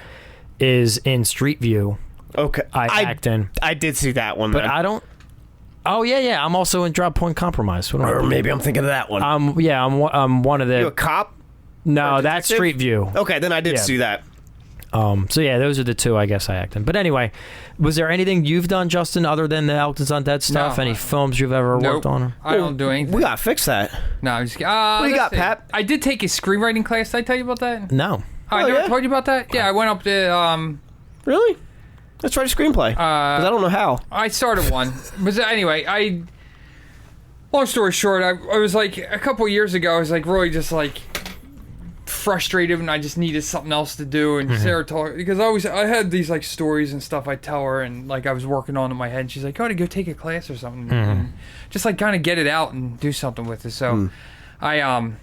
is in Street View. Okay. I act in. I did see that one, but I don't... Oh, yeah. I'm also in Drop Point Compromise. Or maybe I'm thinking of that one. I'm one of the... You a cop? No, that's Street View. Okay, then I did see that. So yeah, those are the two I guess I act in. But anyway, was there anything you've done, Justin, other than the Elton's Undead stuff? No. Any films you've ever worked on? I don't do anything. We gotta fix that. No, I'm just what do you got, Pat? I did take a screenwriting class. Did I tell you about that? No. I never told you about that? Yeah, I went up to... Really? Let's write a screenplay. Because I don't know how. I started one. But anyway, long story short, I was like, a couple years ago, I was like really just like frustrated, and I just needed something else to do. And Sarah told, because I had these like stories and stuff I tell her, and like I was working on in my head, and she's like, "Oh, to go take a class or something, and just like kind of get it out and do something with it." So I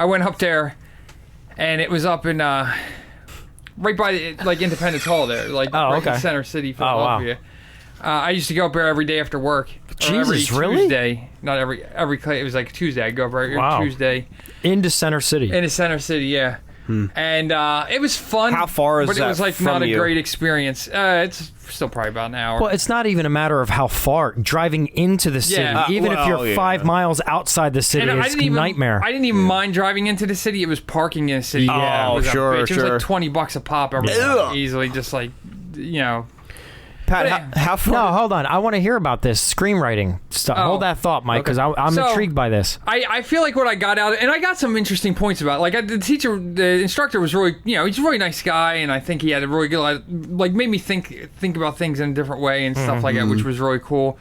went up there, and it was up in right by the, like Independence Hall there, like in Center City, Philadelphia. Oh, wow. I used to go up there every day after work. Jesus, every Tuesday. Not every it was like Tuesday. I'd go up every Tuesday. Into Center City. Into Center City, yeah. And it was fun. How far is that? But it was like from not you? a great experience. It's still probably about an hour. Well, it's not even a matter of how far. Driving into the city, even if you're 5 miles outside the city, it's a nightmare. I didn't even mind driving into the city. It was parking in the city. Yeah, it was sure. It was like $20 a pop every time, easily. Just like, Pat, Pat, how far? No, hold on. I want to hear about this screenwriting stuff. Oh. Hold that thought, Mike, because I'm intrigued by this. I feel like what I got out, and I got some interesting points about it. Like the instructor was really, he's a really nice guy, and I think he had a really good, like made me think about things in a different way and stuff like that, which was really cool.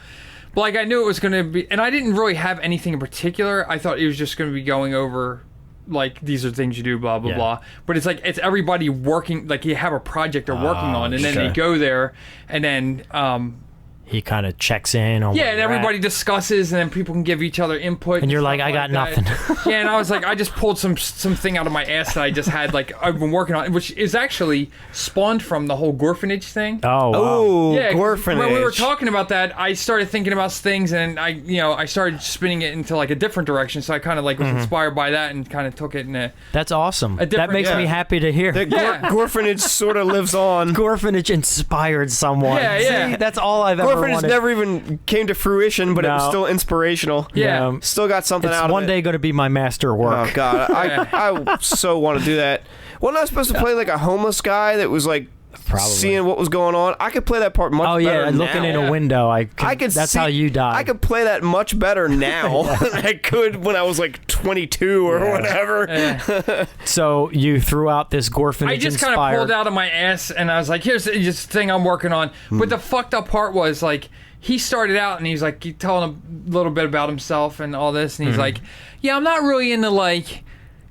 But like I knew it was going to be, and I didn't really have anything in particular. I thought it was just going to be going over, like, these are things you do, blah blah blah. But it's like it's everybody working, like you have a project they're working on, and then they go there, and then he kind of checks in on and everybody discusses, and then people can give each other input. And you're like, stuff I got that. nothing. And I was like, I just pulled something out of my ass that I just had, like, I've been working on, which is actually spawned from the whole Gorephanage thing. Oh, wow. Oh, Yeah, Gorephanage. when we were talking about that, I started thinking about things, and I started spinning it into like a different direction. So I kind of like was inspired by that and kind of took it in a. That's awesome. That different- makes me happy to hear. The Gorephanage sort of lives on. Gorephanage inspired someone. Yeah. See, that's all I've ever Gorephanage wanted. never even came to fruition, but it was No. still inspirational. Yeah. Still got something It's out of it. one day going to be my master work. Oh God, I so want to do that. Wasn't I supposed to play like a homeless guy that was like seeing what was going on? I could play that part much better now. looking in a window. I could. That's how you die. I could play that much better now than I could when I was like 22 or whatever. So you threw out this Gorephanage I just kind of pulled out of my ass, and I was like, here's this thing I'm working on. But the fucked up part was, like, he started out, and he's like, he telling a little bit about himself and all this, and he's like, yeah, I'm not really into like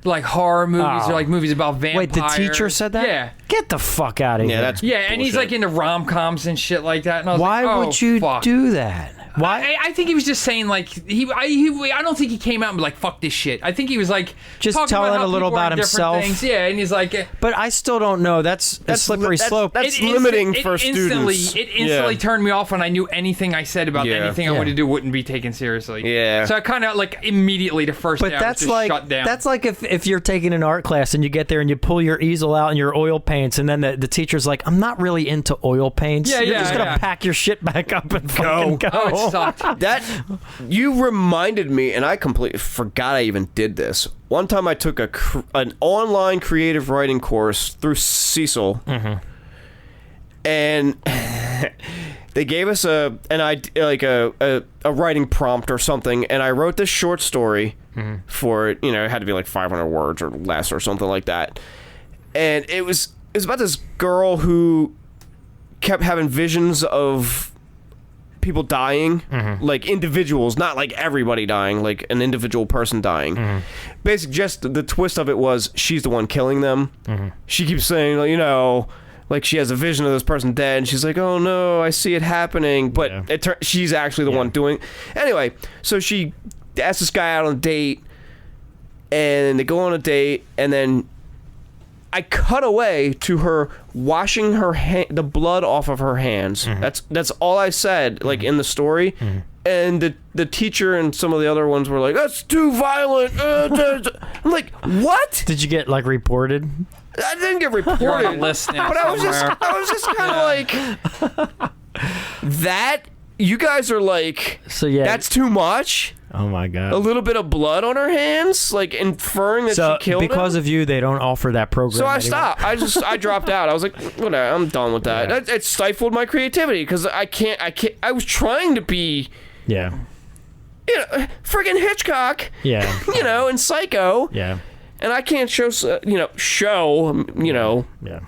horror movies or like movies about vampires. Wait, the teacher said that? Yeah. Get the fuck out of here. That's And he's like into rom-coms and shit like that. And I was Why like, oh, would you fuck. do that? Why? I think he was just saying, like, I don't think he came out and was like, fuck this shit. I think he was like, Just talking telling about how a little people are about different himself. things. Yeah, and he's like, But I still don't know. That's a slippery slope. That's limiting for students. It instantly turned me off when I knew anything I said about anything I wanted to do wouldn't be taken seriously. Yeah. So I kind of like immediately the first But day I was that's just like shut down. that's like if you're taking an art class and you get there and you pull your easel out and your oil paints, and then the teacher's like, I'm not really into oil paints. Yeah, You're yeah, just gonna yeah. pack your shit back up and fucking go. Oh, it sucked. That you reminded me, and I completely forgot I even did this. One time I took an online creative writing course through Cecil, and they gave us a writing prompt or something, and I wrote this short story for it. It had to be like 500 words or less or something like that, and it was about this girl who kept having visions of people dying, like individuals, not like everybody dying, like an individual person dying. Basically, just the twist of it was she's the one killing them. She keeps saying, like she has a vision of this person dead, and she's like, oh no, I see it happening, but she's actually the one doing. Anyway, so she asks this guy out on a date, and they go on a date, and then I cut away to her washing the blood off of her hands. That's all I said, like in the story. And the teacher and some of the other ones were like, "That's too violent." I'm like, "What?" Did you get like reported? I didn't get reported. You're on a list now but I was just kind of like, that. You guys are like, So yeah, that's too much. Oh my god. A little bit of blood on her hands, like inferring that she killed because him? of you, they don't offer that program. So I anymore. stopped. I dropped out. I was like, whatever, I'm done with that. Yeah. It stifled my creativity because I can't. I was trying to be, Yeah. friggin' Hitchcock. Yeah. And Psycho. Yeah. And I can't show. Yeah.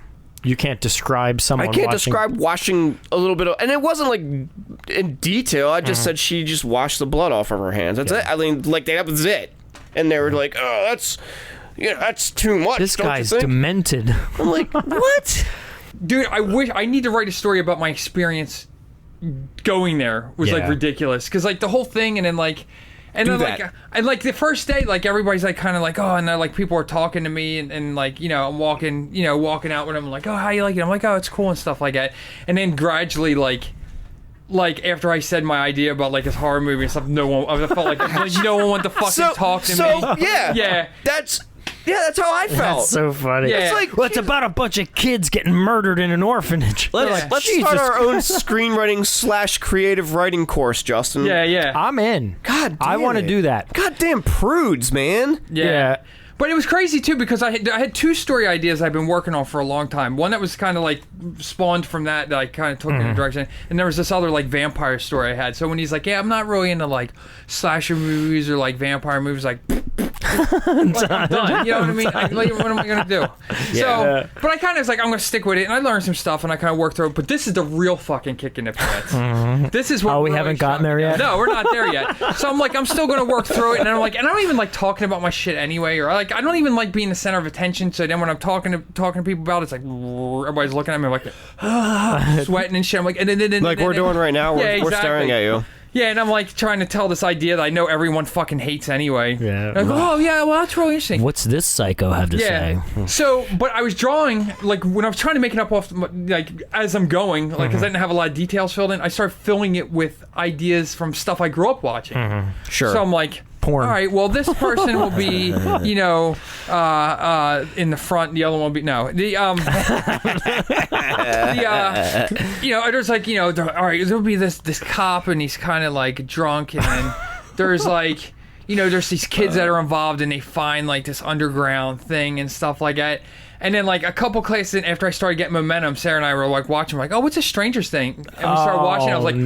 You can't describe someone. I can't watching. describe washing a little bit of, and it wasn't like in detail. I just said she just washed the blood off of her hands. That's it. I mean, like that was it. And they were like, "Oh, that's too much." This don't you guy's think? demented. I'm like, what? Dude, I need to write a story about my experience going there. Was like ridiculous because like the whole thing, and then like. And Do then, that. like the first day, like everybody's like kind of like, oh, and then like people are talking to me, and like I'm walking out with them, like, oh, how you like it? I'm like, oh, it's cool and stuff like that. And then gradually, like after I said my idea about like this horror movie and stuff, I felt like no one wanted to fucking talk to me. Yeah. That's how I felt. That's so funny. Yeah. It's like, Well, it's about a bunch of kids getting murdered in an orphanage. let's start our own screenwriting / creative writing course, Justin. Yeah. I'm in. God damn I want to it. do that. Goddamn prudes, man. Yeah. But it was crazy too because I had 2 story ideas I've been working on for a long time. One that was kind of like spawned from that I kind of took in a direction, and there was this other like vampire story I had. So when he's like, "Yeah, I'm not really into like slasher movies or like vampire movies," like, I'm done. You know what I mean? What am I gonna do? So, but I kind of was like, I'm gonna stick with it, and I learned some stuff, and I kind of worked through it. But this is the real fucking kick in the pants. This is what. Oh, we haven't gotten there yet. No, we're not there yet. So I'm like, I'm still gonna work through it, and I'm like, and I don't even like talking about my shit anyway, or like I don't even like being the center of attention. So then when I'm talking to people about it, it's like everybody's looking at me like sweating and shit. I'm like, like we're doing right now. We're staring at you. Yeah, and I'm like trying to tell this idea that I know everyone fucking hates anyway. Yeah. Like, oh yeah, well that's really interesting. What's this psycho have to say? So, but I was drawing like when I was trying to make it up off like as I'm going, like because I didn't have a lot of details filled in. I started filling it with ideas from stuff I grew up watching. Sure. So I'm like. Porn. All right, well, this person will be, you know, in the front. The other one will be you know, there's like, you know, all right, there'll be this cop, and he's kind of like drunk, and then there's like, you know, there's these kids that are involved, and they find like this underground thing and stuff like that. And then, like, a couple classes after I started getting momentum, Sarah and I were, like, watching. We're like, oh, what's a Stranger's thing? And we started watching. I was like,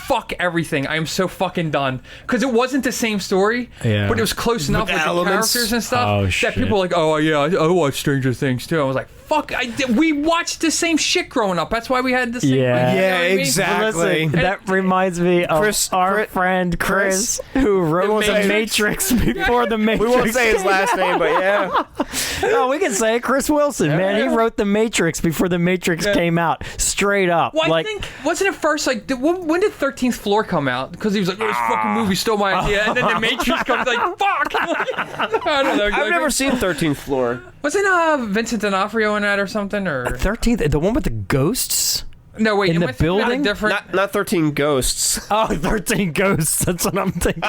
fuck everything. I am so fucking done. Because it wasn't the same story, but it was close enough with the characters and stuff that people were like, oh, yeah, I watch Stranger Things, too. I was like, fuck, we watched the same shit growing up. That's why we had the same... Exactly. Listen, that reminds me of our friend Chris, who wrote The Matrix before The Matrix. We won't say his last name, but yeah. No, we can say it. Chris Wilson, man. He wrote The Matrix before The Matrix came out. Straight up. Well, like, I think, wasn't it first, like, when did 13th Floor come out? Because he was like, oh, this fucking movie stole my idea. And then The Matrix comes like, fuck. I don't know. I've never seen 13th Floor. Wasn't Vincent D'Onofrio in that or something? Or 13th, the one with the ghosts? No, wait. In the building? Not 13 Ghosts. Oh, 13 Ghosts. That's what I'm thinking.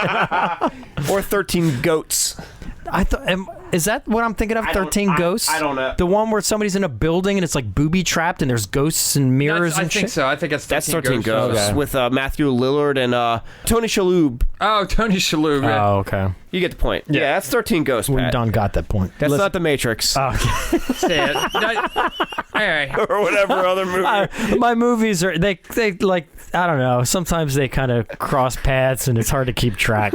Or 13 Goats. I thought, is that what I'm thinking of? 13 Ghosts? I don't know. The one where somebody's in a building and it's like booby trapped and there's ghosts and mirrors and shit? I think so. I think that's 13 Ghosts. Okay. With Matthew Lillard and Tony Shalhoub. Oh, Tony Shalhoub. Yeah. Oh, okay. You get the point. Yeah, that's 13 Ghosts, We Pat. done got that point. That's not The Matrix. Oh, okay. Say it. All right. Or whatever other movie. My movies are, they like, I don't know. Sometimes they kind of cross paths and it's hard to keep track.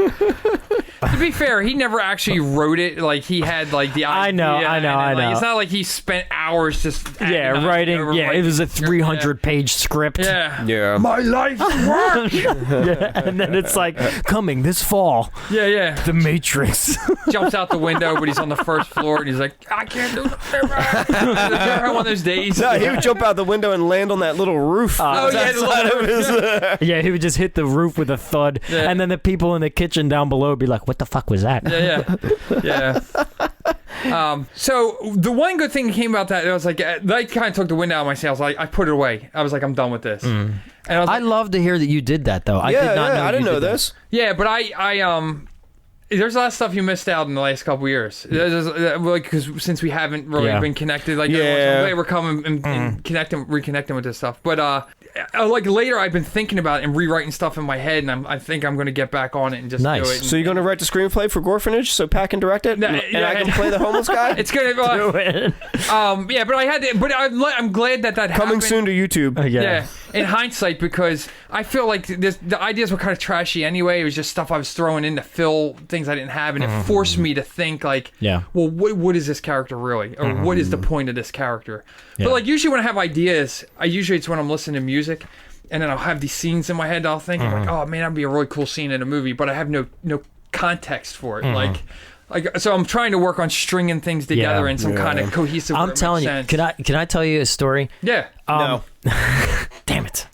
To be fair, he never actually wrote it. Like, he had, like, the idea. I know. It's not like he spent hours just... writing. Yeah, it was a 300-page script. Yeah. My life's work! And then it's like, coming this fall. Yeah. The Matrix. Jumps out the window, but he's on the first floor, and he's like, I can't do it. One of those days. No, he would jump out the window and land on that little roof. Yeah, he would just hit the roof with a thud. Yeah. And then the people in the kitchen down below would be like, what the fuck was that? Yeah. So the one good thing that came about that, it was like, that kind of took the wind out of my sails. I put it away. I was like, I'm done with this. And I was like, love to hear that you did that, though. I did not know. I didn't know this. Yeah, but I there's a lot of stuff you missed out in the last couple years. Because since we haven't really been connected, like, I'm glad we're coming and reconnecting with this stuff. But like later, I've been thinking about it and rewriting stuff in my head, and I think I'm going to get back on it and just do it. So you're going to write the screenplay for Gorephanage so Pat can direct it, and I can play the homeless guy. It's going to do it. Yeah, but I had to. But I'm glad that happened. Coming soon to YouTube. Yeah. In hindsight, because I feel like the ideas were kind of trashy anyway. It was just stuff I was throwing in to fill things I didn't have, and it forced me to think like, well, what is this character really, or what is the point of this character? But like usually when I have ideas, it's when I'm listening to music, and then I'll have these scenes in my head. I'll think like, oh man, that'd be a really cool scene in a movie, but I have no context for it. Like, so I'm trying to work on stringing things together in some kind of cohesive. I'm telling you, can I tell you a story? Yeah. No. Damn it.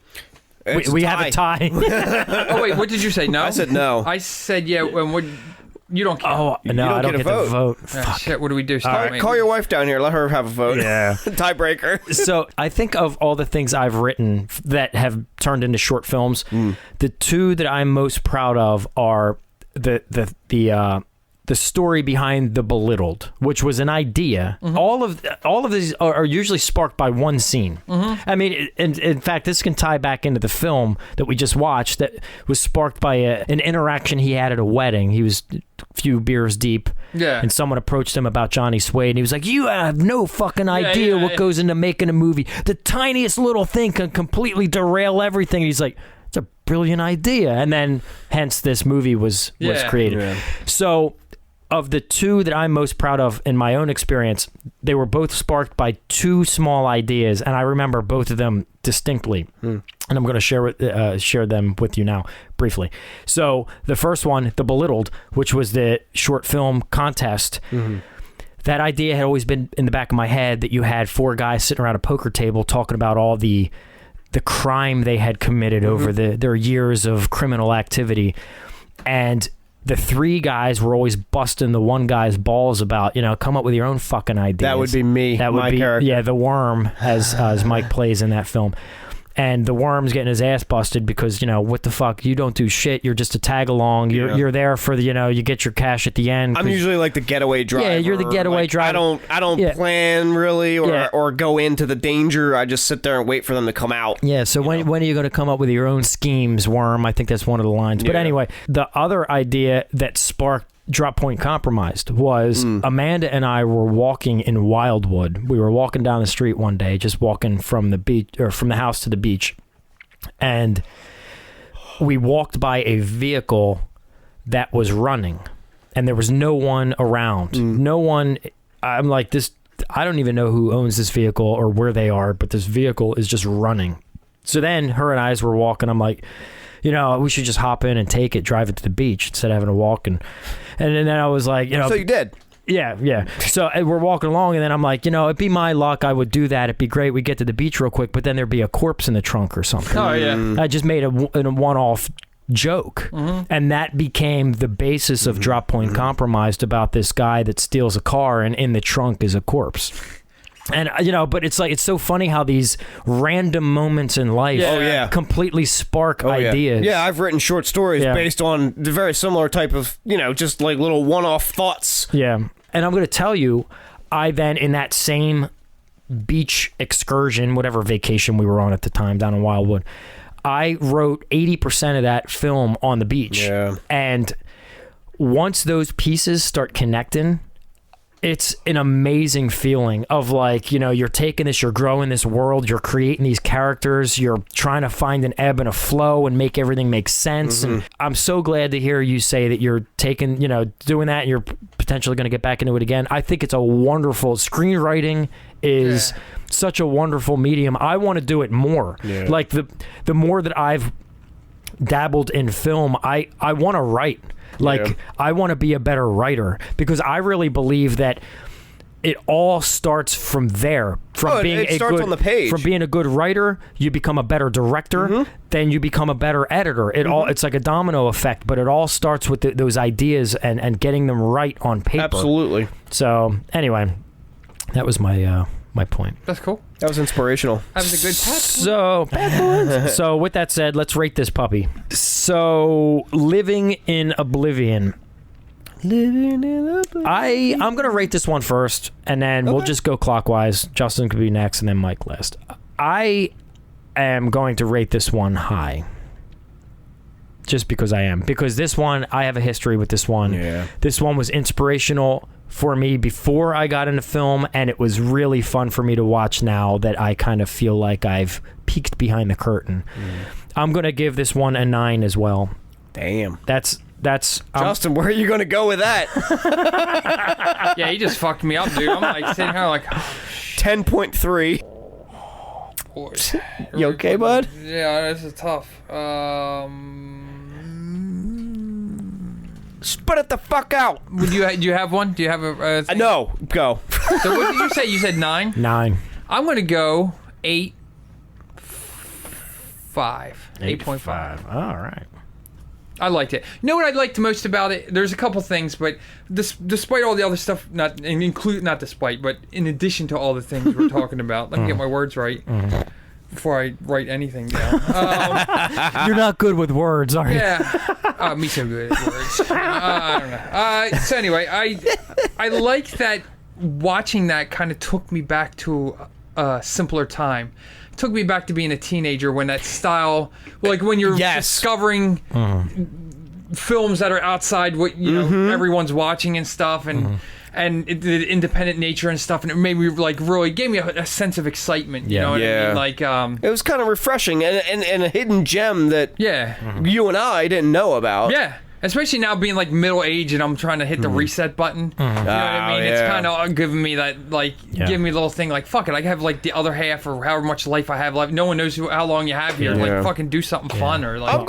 We have a tie. Oh wait, what did you say? No. I said no. I said yeah. And what? You don't care. Oh no, I don't get to vote. Fuck. Shit, what do we do? Call your wife down here. Let her have a vote. Yeah. Tiebreaker. So I think of all the things I've written that have turned into short films, the two that I'm most proud of are the the story behind The Belittled, which was an idea. All of these are usually sparked by one scene. I mean, in fact, this can tie back into the film that we just watched that was sparked by an interaction he had at a wedding. He was a few beers deep, and someone approached him about Johnny Suede, and he was like, you have no fucking idea what goes into making a movie. The tiniest little thing can completely derail everything. And he's like, it's a brilliant idea. And then, hence, this movie was created. Yeah. So, of the two that I'm most proud of in my own experience, they were both sparked by two small ideas, and I remember both of them distinctly. And I'm going to share them with you now briefly. So the first one, The Belittled, which was the short film contest. That idea had always been in the back of my head, that you had four guys sitting around a poker table talking about all the crime they had committed over their years of criminal activity, and the three guys were always busting the one guy's balls about, come up with your own fucking ideas. That would be me. That would be character. Yeah, the worm, as Mike plays in that film. And the worm's getting his ass busted because, what the fuck? You don't do shit. You're just a tag along. You're there for the, you get your cash at the end. I'm usually like the getaway driver. Yeah, you're the getaway driver. I don't plan really or go into the danger. I just sit there and wait for them to come out. Yeah, so when are you going to come up with your own schemes, Worm? I think that's one of the lines. But anyway, the other idea that sparked Drop Point Compromised was Amanda and I were walking in Wildwood. We were walking down the street one day, just walking from the beach or from the house to the beach, and we walked by a vehicle that was running, and there was no one around. No one. I'm like, this. I don't even know who owns this vehicle or where they are, but this vehicle is just running. So then her and I were walking. I'm like, we should just hop in and take it, drive it to the beach instead of having to walk. And then I was like, So you did? Yeah. So we're walking along, and then I'm like, it'd be my luck. I would do that. It'd be great. We'd get to the beach real quick, but then there'd be a corpse in the trunk or something. Oh, yeah. I just made a one-off joke, and that became the basis of Drop Point Compromised, about this guy that steals a car, and in the trunk is a corpse. And, but it's like, it's so funny how these random moments in life completely spark ideas. Yeah, I've written short stories based on the very similar type of, just like little one-off thoughts. Yeah. And I'm going to tell you, I then, in that same beach excursion, whatever vacation we were on at the time down in Wildwood, I wrote 80% of that film on the beach. Yeah. And once those pieces start connecting, it's an amazing feeling of like, you're taking this, you're growing this world, you're creating these characters, you're trying to find an ebb and a flow and make everything make sense. And I'm so glad to hear you say that you're taking, doing that, and you're potentially going to get back into it again. I think it's a wonderful, screenwriting is such a wonderful medium. I want to do it more. Yeah. Like the more that I've dabbled in film, I want to write. I want to be a better writer, because I really believe that it all starts from there. From being on the page. From being a good writer, you become a better director, then you become a better editor. It's like a domino effect, but it all starts with those ideas and getting them right on paper. Absolutely. So anyway, that was my point. That's cool. That was inspirational. That was a good test. So with that said, let's rate this puppy. So, Living in Oblivion. I'm going to rate this one first, and then we'll just go clockwise. Justin could be next, and then Mike last. I am going to rate this one high. Just because I am. Because this one, I have a history with this one. Yeah. This one was inspirational for me before I got into film, and it was really fun for me to watch now that I kind of feel like I've peeked behind the curtain. I'm going to give this one a 9 as well. Damn. That's Justin, where are you going to go with that? Yeah, he just fucked me up, dude. I'm like sitting here like 10.3. You okay, bud? Yeah, this is tough. Spit it the fuck out. Do you have one? Do you have a no, go. So what did you say? You said 9? 9. I'm going to go 8.5. 8.5. All right. I liked it. You know what I liked most about it? There's a couple things, but despite all the other stuff, not despite, but in addition to all the things we're talking about, let me get my words right. before I write anything down. You're not good with words, are you? Yeah. Me so good at words. I don't know. So anyway, I like that watching that kind of took me back to a simpler time. It took me back to being a teenager when that style, like when you're discovering films that are outside what everyone's watching and stuff, and the independent nature and stuff, and it made me like really gave me a sense of excitement. You know what I mean? Like it was kind of refreshing and a hidden gem that you and I didn't know about. Yeah. Especially now being like middle age and I'm trying to hit the reset button. You know what I mean? It's kind of giving me that, like, giving me a little thing like, fuck it, I have like the other half or however much life I have left. No one knows how long you have here. Like, fucking do something fun or like. I'm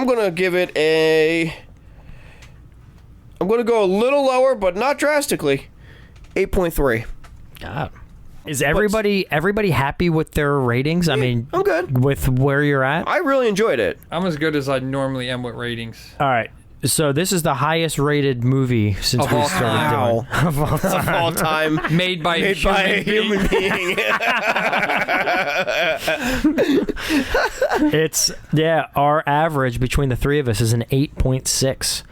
gonna give it a. I'm gonna go a little lower, but not drastically. 8.3. God. Is everybody happy with their ratings? I mean, I'm good with where you're at. I really enjoyed it. I'm as good as I normally am with ratings. All right. So this is the highest rated movie since we started doing of all time. Made by a human being. It's our average between the three of us is an 8.6.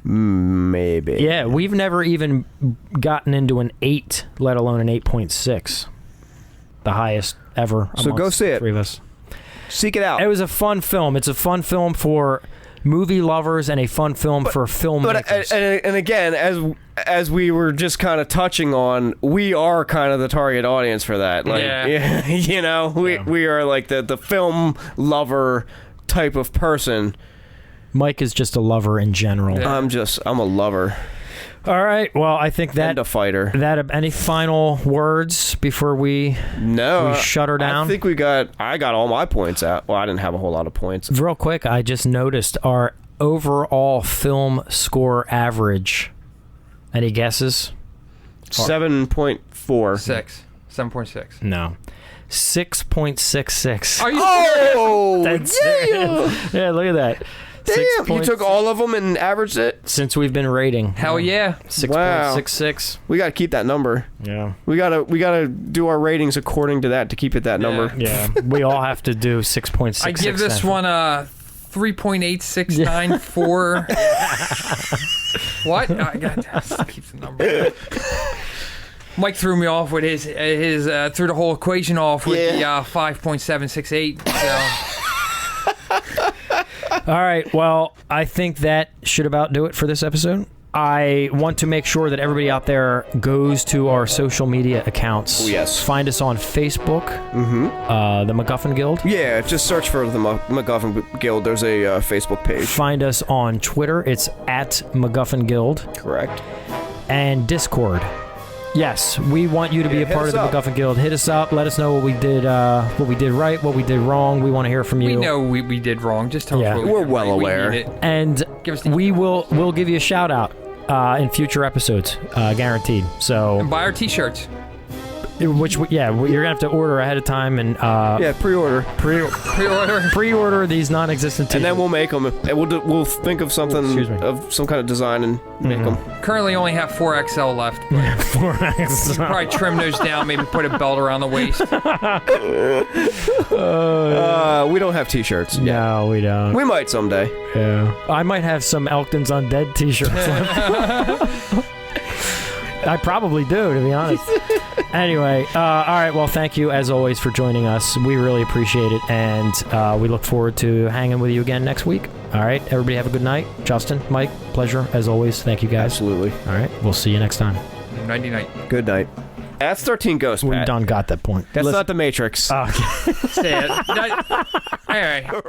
Maybe. Yeah, we've never even gotten into an 8, let alone an 8.6. The highest ever. So go see it. Three of us. Seek it out. It was a fun film. It's a fun film for movie lovers and a fun film for filmmakers. And again, as we were just kind of touching on, we are kind of the target audience for that. Like, you know, we are like the film lover type of person. Mike is just a lover in general. Yeah. I'm a lover. All right. Well, I think that and a fighter. Any final words before we shut her down? I think I got all my points out. Well, I didn't have a whole lot of points. Real quick, I just noticed our overall film score average. Any guesses? 7.4. 7.6. No. 6.66. Are you serious? Oh, That's yeah, look at that. Damn, you took all of them and averaged it? Since we've been rating. Hell yeah. 6.66. We got to keep that number. Yeah. We got to do our ratings according to that to keep it that number. Yeah. We all have to do 6.66. I give this one a 3.8694. What? I got to keep the number. Mike threw me off with his threw the whole equation off with the 5.768. So. All right. Well, I think that should about do it for this episode. I want to make sure that everybody out there goes to our social media accounts. Oh, yes. Find us on Facebook, the MacGuffin Guild. Yeah, just search for the MacGuffin Guild. There's a Facebook page. Find us on Twitter. It's at MacGuffin Guild. Correct. And Discord. Yes, we want you to be a part of the MacGuffin Guild. Hit us up. Let us know what we did right, what we did wrong. We want to hear from you. We know we did wrong. Just tell us what we're well aware. And we'll give you a shout out in future episodes, guaranteed. So and buy our t-shirts. Which you're gonna have to order ahead of time and pre-order these non-existent t-shirts. And then we'll make them and we'll think of something of some kind of design and make them. Currently only have 4XL left. 4XL. Probably trim those down, maybe put a belt around the waist. We don't have t-shirts. No, we don't. We might someday. Yeah. I might have some Elkton's Undead t-shirts left. I probably do, to be honest. Anyway, all right. Well, thank you, as always, for joining us. We really appreciate it, and we look forward to hanging with you again next week. All right. Everybody have a good night. Justin, Mike, pleasure, as always. Thank you, guys. Absolutely. All right. We'll see you next time. Nighty night. Good night. That's 13 Ghosts, Pat. We done got that point. That's not the Matrix. Okay. All right.